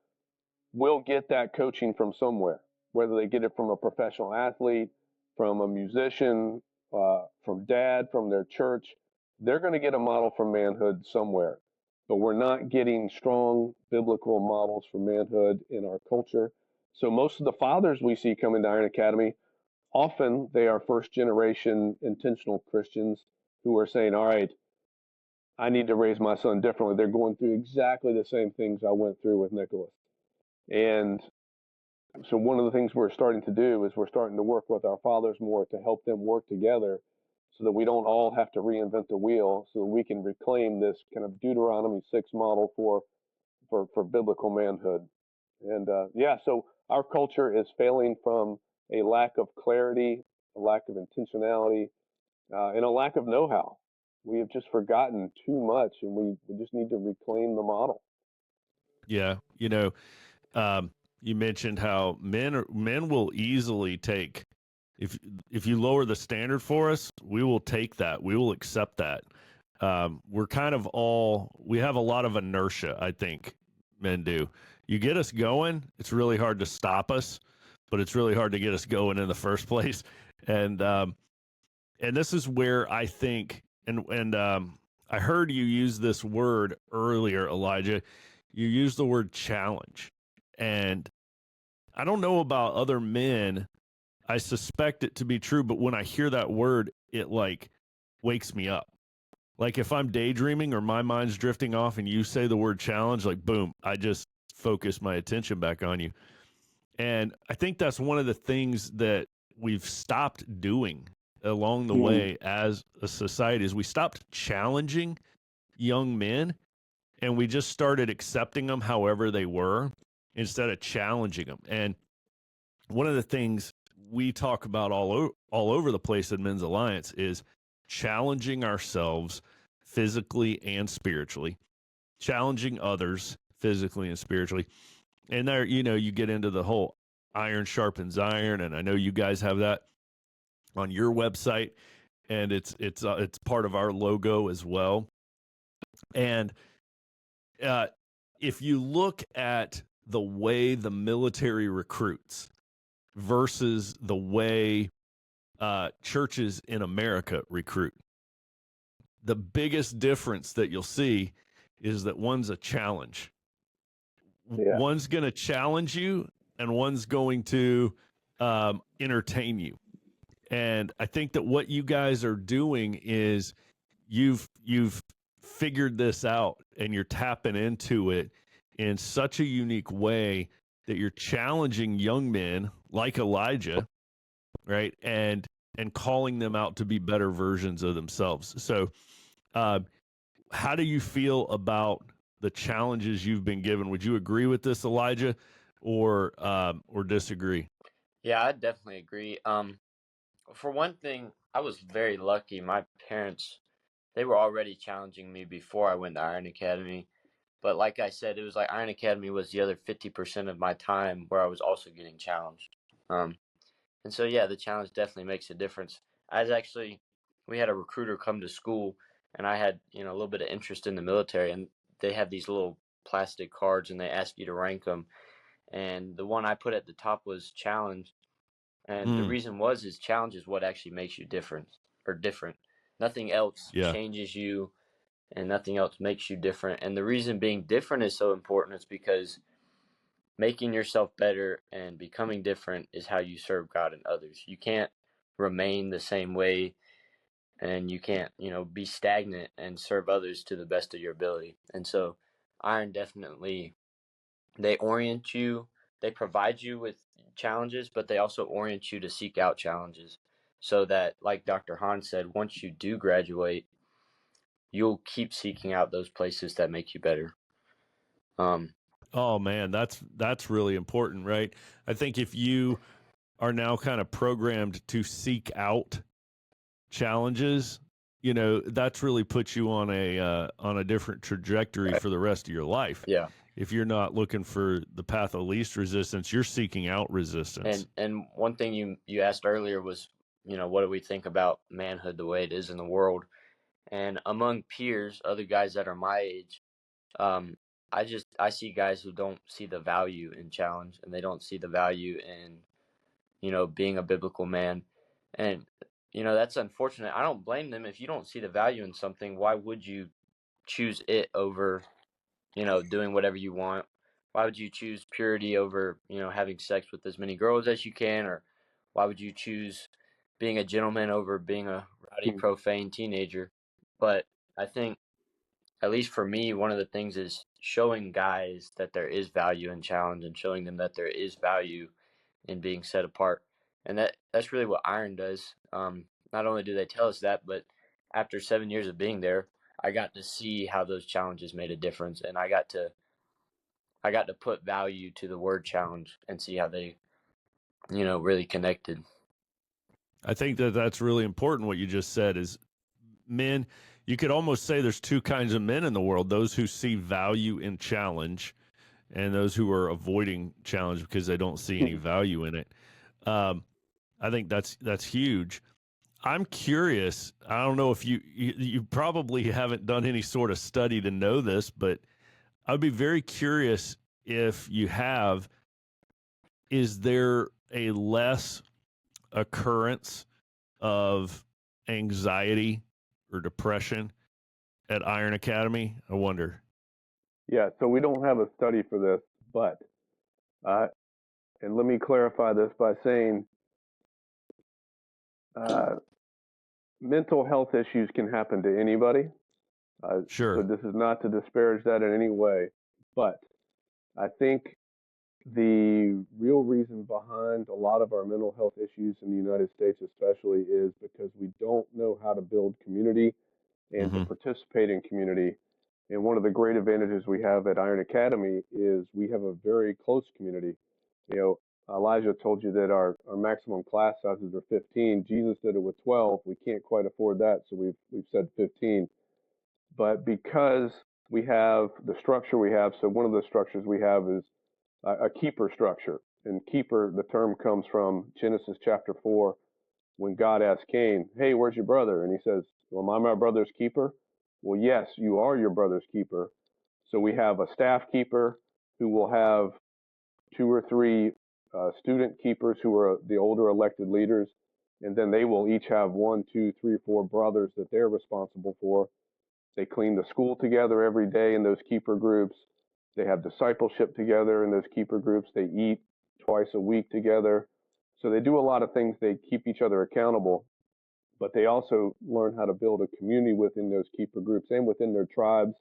will get that coaching from somewhere, whether they get it from a professional athlete, from a musician, from dad, from their church. They're going to get a model for manhood somewhere. But we're not getting strong biblical models for manhood in our culture. So most of the fathers we see coming to Iron Academy, often they are first generation intentional Christians who are saying, all right, I need to raise my son differently. They're going through exactly the same things I went through with Nicholas. And so one of the things we're starting to do is we're starting to work with our fathers more to help them work together so that we don't all have to reinvent the wheel, so that we can reclaim this kind of Deuteronomy 6 model for biblical manhood. And yeah, so our culture is failing from a lack of clarity, a lack of intentionality, and a lack of know-how. We have just forgotten too much, and we just need to reclaim the model. Yeah. You mentioned how men will easily take, if you lower the standard for us, we will take that. We will accept that. We have a lot of inertia, I think men do. You get us going, it's really hard to stop us, but it's really hard to get us going in the first place. And this is where I think, I heard you use this word earlier, Elijah. You used the word challenge. And I don't know about other men. I suspect it to be true, but when I hear that word, it like wakes me up. Like if I'm daydreaming or my mind's drifting off and you say the word challenge, like boom, I just focus my attention back on you. And I think that's one of the things that we've stopped doing along the way as a society is we stopped challenging young men and we just started accepting them however they were instead of challenging them. And one of the things we talk about all over the place in Men's Alliance is challenging ourselves physically and spiritually, challenging others physically and spiritually. And there, you get into the whole iron sharpens iron, and I know you guys have that on your website, and it's part of our logo as well. And if you look at the way the military recruits versus the way churches in America recruit, the biggest difference that you'll see is that one's a challenge. Yeah. One's going to challenge you, and one's going to entertain you. And I think that what you guys are doing is you've figured this out, and you're tapping into it in such a unique way that you're challenging young men like Elijah, right? And calling them out to be better versions of themselves. So, how do you feel about the challenges you've been given? Would you agree with this, Elijah, or disagree? Yeah, I definitely agree. For one thing, I was very lucky. My parents, they were already challenging me before I went to Iron Academy. But like I said, it was like Iron Academy was the other 50% of my time where I was also getting challenged. And so, yeah, the challenge definitely makes a difference. We had a recruiter come to school, and I had, a little bit of interest in the military, and they have these little plastic cards, and they ask you to rank them. and the one I put at the top was challenge. And the reason is challenge is what actually makes you different. Nothing else Yeah. changes you, and nothing else makes you different. And the reason being different is so important is because making yourself better and becoming different is how you serve God and others. You can't remain the same way, and you can't, be stagnant and serve others to the best of your ability. And so Iron definitely, they orient you, they provide you with challenges, but they also orient you to seek out challenges so that, like Dr. Hahn said, once you do graduate, you'll keep seeking out those places that make you better. Oh man, that's really important, right? I think if you are now kind of programmed to seek out challenges, that's really puts you on a different trajectory for the rest of your life. Yeah. If you're not looking for the path of least resistance, you're seeking out resistance. And one thing you asked earlier was, what do we think about manhood the way it is in the world? And among peers, other guys that are my age, I see guys who don't see the value in challenge, and they don't see the value in, being a biblical man. And, that's unfortunate. I don't blame them. If you don't see the value in something, why would you choose it over, doing whatever you want? Why would you choose purity over, having sex with as many girls as you can? Or why would you choose being a gentleman over being a rowdy, profane teenager? But I think, at least for me, one of the things is showing guys that there is value in challenge and showing them that there is value in being set apart. And that's really what Iron does. Not only do they tell us that, but after 7 years of being there, I got to see how those challenges made a difference, and I got to put value to the word challenge and see how they, really connected. I think that's really important. What you just said is men, you could almost say there's two kinds of men in the world: those who see value in challenge, and those who are avoiding challenge because they don't see any value in it. I think that's huge. I'm curious. I don't know if you probably haven't done any sort of study to know this, but I'd be very curious if you have. Is there a less occurrence of anxiety or depression at Iron Academy? I wonder. Yeah, so we don't have a study for this, but and let me clarify this by saying mental health issues can happen to anybody. Sure. So this is not to disparage that in any way, but I think the real reason behind a lot of our mental health issues in the United States, especially, is because we don't know how to build community and to participate in community. And one of the great advantages we have at Iron Academy is we have a very close community. Elijah told you that our maximum class sizes are 15. Jesus did it with 12. We can't quite afford that, so we've said 15. But because we have the structure we have, so one of the structures we have is a keeper structure. And keeper, the term comes from Genesis chapter 4, when God asked Cain, "Hey, where's your brother?" And he says, "Well, am I my brother's keeper?" Well, yes, you are your brother's keeper. So we have a staff keeper who will have two or three student keepers who are the older elected leaders, and then they will each have one, two, three, four brothers that they're responsible for. They clean the school together every day in those keeper groups. They have discipleship together in those keeper groups. They eat twice a week together. So they do a lot of things. They keep each other accountable, but they also learn how to build a community within those keeper groups and within their tribes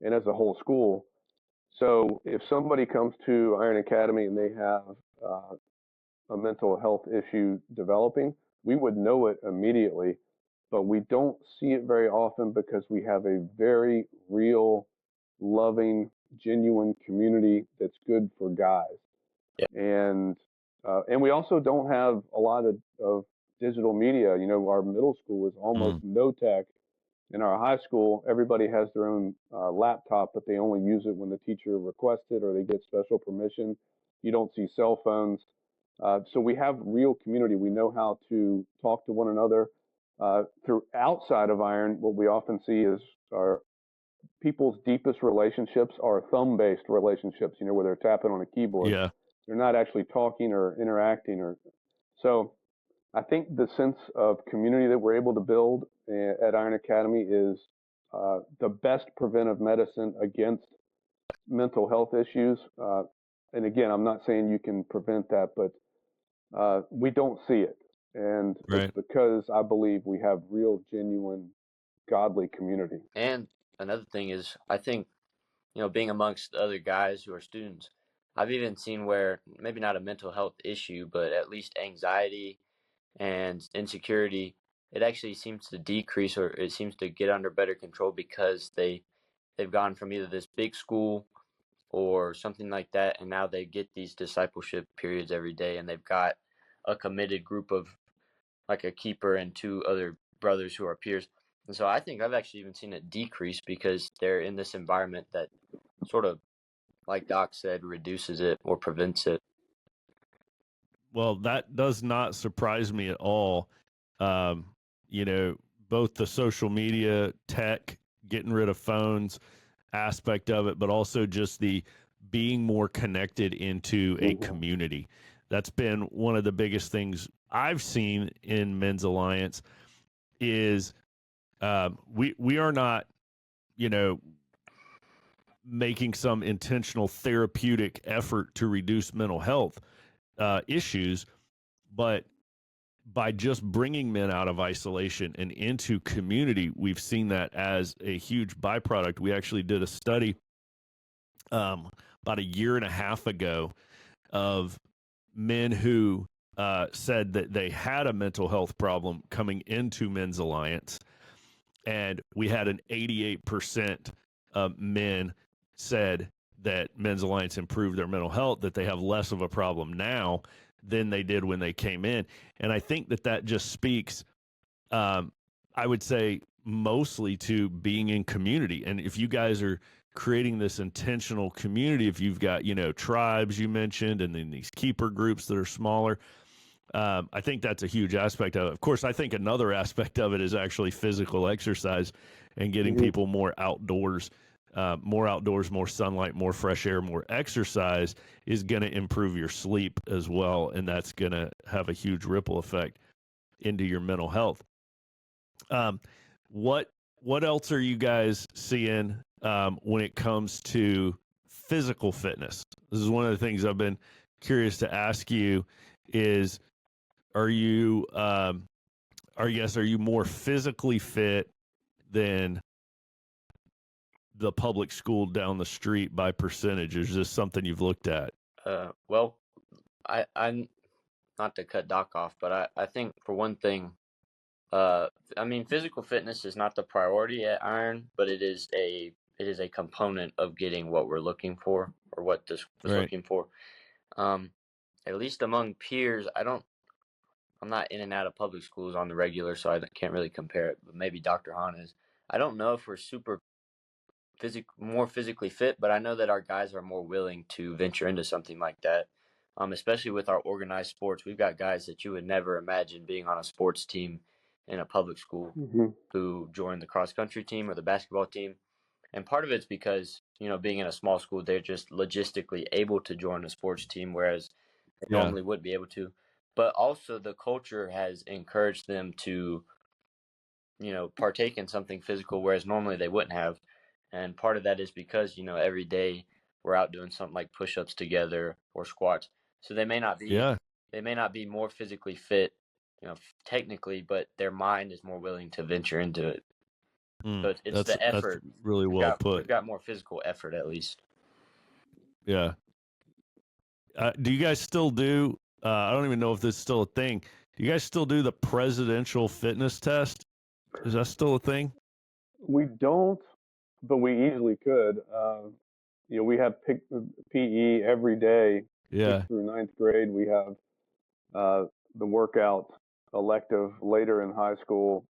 and as a whole school. So if somebody comes to Iron Academy and they have a mental health issue developing, we would know it immediately, but we don't see it very often because we have a very real, loving, genuine community that's good for guys. Yeah. And we also don't have a lot of digital media. Our middle school is almost no tech. In our high school, everybody has their own laptop, but they only use it when the teacher requests it or they get special permission. You don't see cell phones. So we have real community. We know how to talk to one another. Through outside of Iron, what we often see is our people's deepest relationships are thumb-based relationships, where they're tapping on a keyboard. Yeah. they're not actually talking or interacting. Or so I think the sense of community that we're able to build at Iron Academy is the best preventive medicine against mental health issues. And again, I'm not saying you can prevent that, but we don't see it. And it's Right. because I believe we have real, genuine, godly community. And another thing is, I think, being amongst other guys who are students, I've even seen where maybe not a mental health issue, but at least anxiety and insecurity, it actually seems to decrease, or it seems to get under better control because they've gone from either this big school or something like that, and now they get these discipleship periods every day, and they've got a committed group of, like, a keeper and two other brothers who are peers. And so I think I've actually even seen it decrease because they're in this environment that sort of, like Doc said, reduces it or prevents it. Well, that does not surprise me at all. Um, both the social media, tech, getting rid of phones aspect of it, but also just the being more connected into a community. That's been one of the biggest things I've seen in Men's Alliance is we are not, making some intentional therapeutic effort to reduce mental health issues, but by just bringing men out of isolation and into community, we've seen that as a huge byproduct. We actually did a study about a year and a half ago of men who said that they had a mental health problem coming into Men's Alliance, and we had an 88% of men said that Men's Alliance improved their mental health, that they have less of a problem now than they did when they came in. And I think that just speaks, I would say, mostly to being in community. And if you guys are creating this intentional community, if you've got, tribes you mentioned, and then these keeper groups that are smaller, I think that's a huge aspect of it. Of course, I think another aspect of it is actually physical exercise and getting people more outdoors, more sunlight, more fresh air, more exercise is going to improve your sleep as well. And that's going to have a huge ripple effect into your mental health. What else are you guys seeing when it comes to physical fitness? This is one of the things I've been curious to ask you is, are you more physically fit than the public school down the street by percentage? Is this something you've looked at? Well, I not to cut Doc off, but I think for one thing, physical fitness is not the priority at Iron, but it is a component of getting what we're looking for, or what this was Right. looking for. At least among peers, I'm not in and out of public schools on the regular, so I can't really compare it. But maybe Dr. Hahn is. I don't know if we're super more physically fit, but I know that our guys are more willing to venture into something like that. Especially with our organized sports, we've got guys that you would never imagine being on a sports team in a public school who join the cross country team or the basketball team. And part of it's because, being in a small school, they're just logistically able to join a sports team, whereas they normally would be able to. But also the culture has encouraged them to, partake in something physical, whereas normally they wouldn't have. And part of that is because, every day we're out doing something like push-ups together or squats. So they may not be more physically fit, technically, but their mind is more willing to venture into it. So it's the effort. That's really well put. We've got more physical effort, at least. Yeah. Do you guys still do? I don't even know if this is still a thing. Do you guys still do the presidential fitness test? Is that still a thing? We don't, but we easily could. We have PE every day, Yeah. 6th through 9th grade. We have the workout elective later in high school.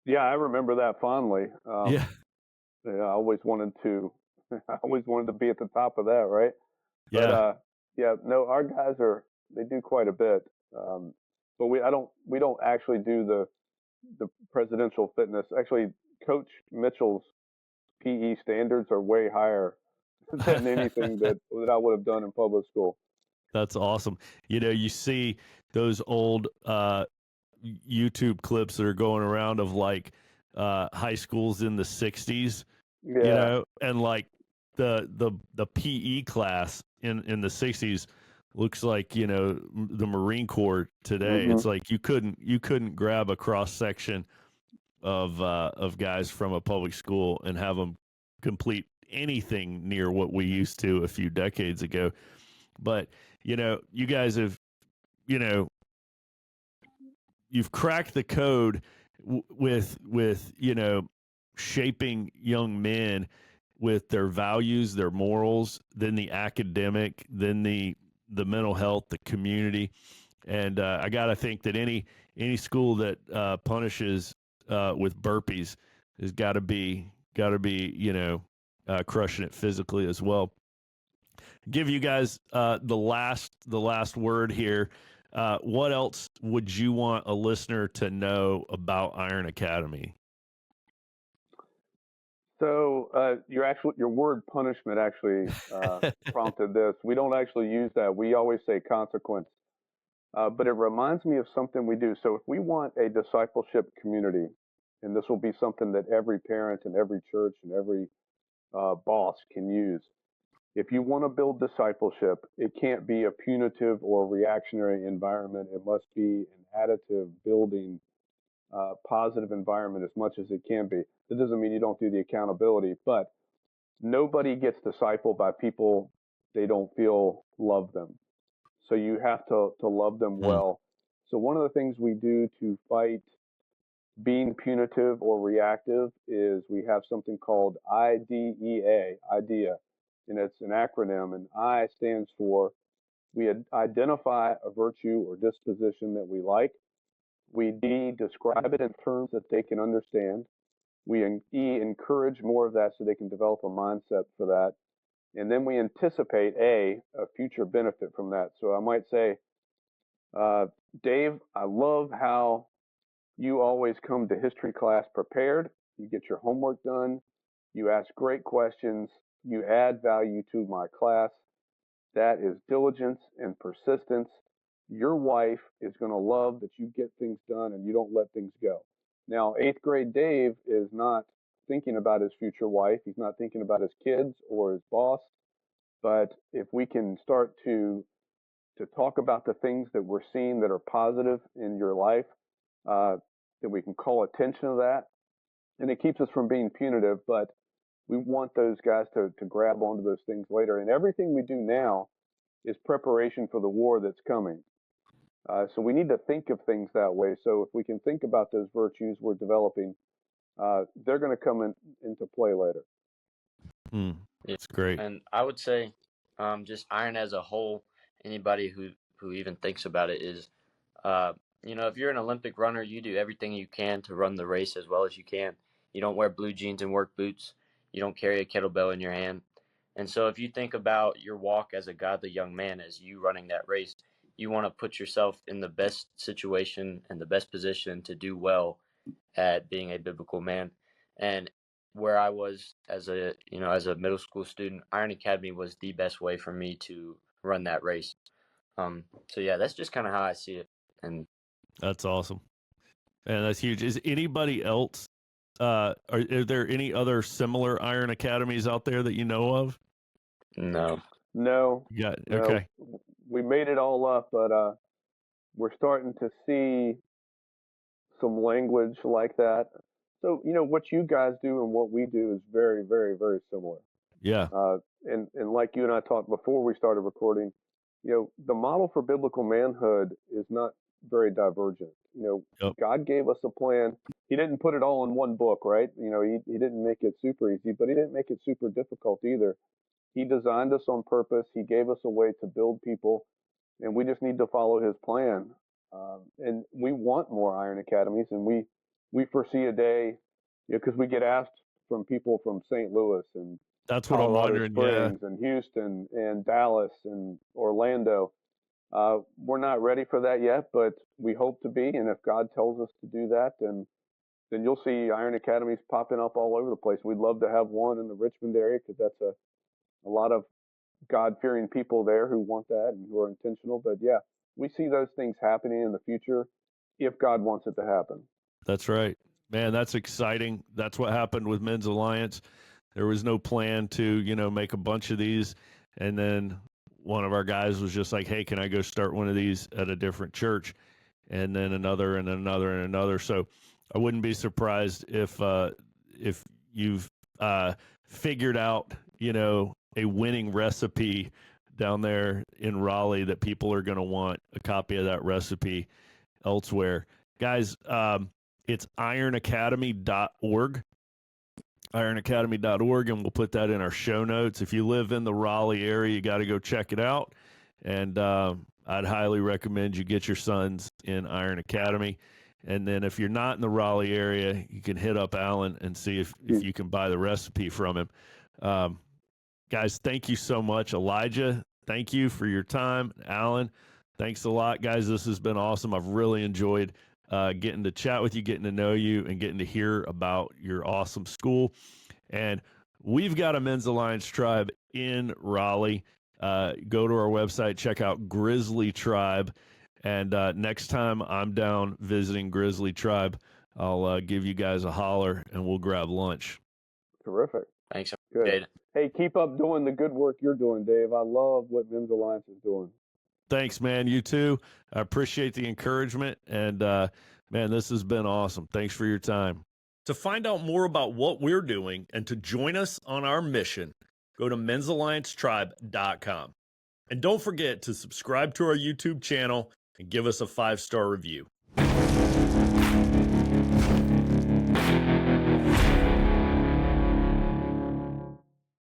I remember that fondly. Yeah. I always wanted to. I always wanted to be at the top of that, right? Yeah. But no, our guys they do quite a bit. But we don't actually do the presidential fitness. Actually, Coach Mitchell's PE standards are way higher than anything that I would have done in public school. That's awesome. You see those old YouTube clips that are going around of like high schools in the 60s, Yeah. and like the PE class in the 60s looks like, the Marine Corps today. Hmm. It's like you couldn't grab a cross section of guys from a public school and have them complete anything near what we used to a few decades ago. But, you guys have, you know, you've cracked the code with shaping young men with their values, their morals, then the academic, then the mental health, the community, and I gotta think that any school that punishes with burpees has got to be crushing it physically as well. Give you guys the last word here. What else would you want a listener to know about Iron Academy? So your word punishment actually prompted this. We don't actually use that. We always say consequence. But it reminds me of something we do. So if we want a discipleship community, and this will be something that every parent and every church and every boss can use. If you want to build discipleship, it can't be a punitive or reactionary environment. It must be an additive, building, positive environment as much as it can be. That doesn't mean you don't do the accountability, but nobody gets discipled by people they don't feel love them. So you have to love them Hmm. well. So one of the things we do to fight being punitive or reactive is we have something called IDEA, and it's an acronym. And I stands for we identify a virtue or disposition that we like. We D describe it in terms that they can understand. We encourage more of that so they can develop a mindset for that. And then we anticipate a future benefit from that. So I might say, uh, Dave, I love how you always come to history class prepared. You get your homework done. You ask great questions. You add value to my class. That is diligence and persistence. Your wife is going to love that you get things done and you don't let things go. Now, eighth grade Dave is not thinking about his future wife. He's not thinking about his kids or his boss. But if we can start to talk about the things that we're seeing that are positive in your life, uh, that we can call attention to that, and it keeps us from being punitive. But we want those guys to grab onto those things later. And everything we do now is preparation for the war that's coming. So we need to think of things that way. So if we can think about those virtues we're developing, they're going to come into play later. Hmm. Yeah. That's great. And I would say, just iron as a whole, anybody who even thinks about it is, uh, if you're an Olympic runner, you do everything you can to run the race as well as you can. You don't wear blue jeans and work boots. You don't carry a kettlebell in your hand. And so if you think about your walk as a godly young man, as you running that race, you want to put yourself in the best situation and the best position to do well at being a biblical man. And where I was as a middle school student, Iron Academy was the best way for me to run that race. So yeah, that's just kind of how I see it. And That's awesome. And that's huge. Is anybody else? Are there any other similar Iron Academies out there that you know of? no, No, Yeah. no, Okay. we made it all up, but we're starting to see some language like that. So, what you guys do and what we do is very, very, very similar. Yeah. And like you and I talked before we started recording, the model for biblical manhood is not very divergent. Yep. God gave us a plan. He didn't put it all in one book, right? He didn't make it super easy, but he didn't make it super difficult either. He designed us on purpose. He gave us a way to build people, and we just need to follow his plan. And we want more Iron Academies, and we foresee a day, because we get asked from people from St. Louis and That's what I'm Colorado wondering. Yeah. Springs and Houston and Dallas and Orlando. We're not ready for that yet, but we hope to be. And if God tells us to do that, then you'll see Iron Academies popping up all over the place. We'd love to have one in the Richmond area because that's a lot of God-fearing people there who want that and who are intentional. But yeah, we see those things happening in the future if God wants it to happen. That's right. Man, that's exciting. That's what happened with Men's Alliance. There was no plan to, make a bunch of these. And then one of our guys was just like, hey, can I go start one of these at a different church? And then another and another and another. So I wouldn't be surprised if you've figured out, a winning recipe down there in Raleigh that people are going to want a copy of that recipe elsewhere. Guys, it's ironacademy.org. ironacademy.org, and we'll put that in our show notes. If you live in the Raleigh area, you got to go check it out. And I'd highly recommend you get your sons in Iron Academy. And then if you're not in the Raleigh area, you can hit up Alan and see if you can buy the recipe from him. Guys, thank you so much. Elijah, thank you for your time. Alan, thanks a lot, guys. This has been awesome. I've really enjoyed getting to chat with you, getting to know you, and getting to hear about your awesome school. And we've got a Men's Alliance tribe in Raleigh. Go to our website, check out Grizzly Tribe. And next time I'm down visiting Grizzly Tribe, I'll give you guys a holler and we'll grab lunch. Terrific. Thanks. I Good. appreciate it. Hey, keep up doing the good work you're doing, Dave. I love what Men's Alliance is doing. Thanks, man. You too. I appreciate the encouragement. And, man, this has been awesome. Thanks for your time. To find out more about what we're doing and to join us on our mission, go to men'salliancetribe.com. And don't forget to subscribe to our YouTube channel and give us a 5-star review.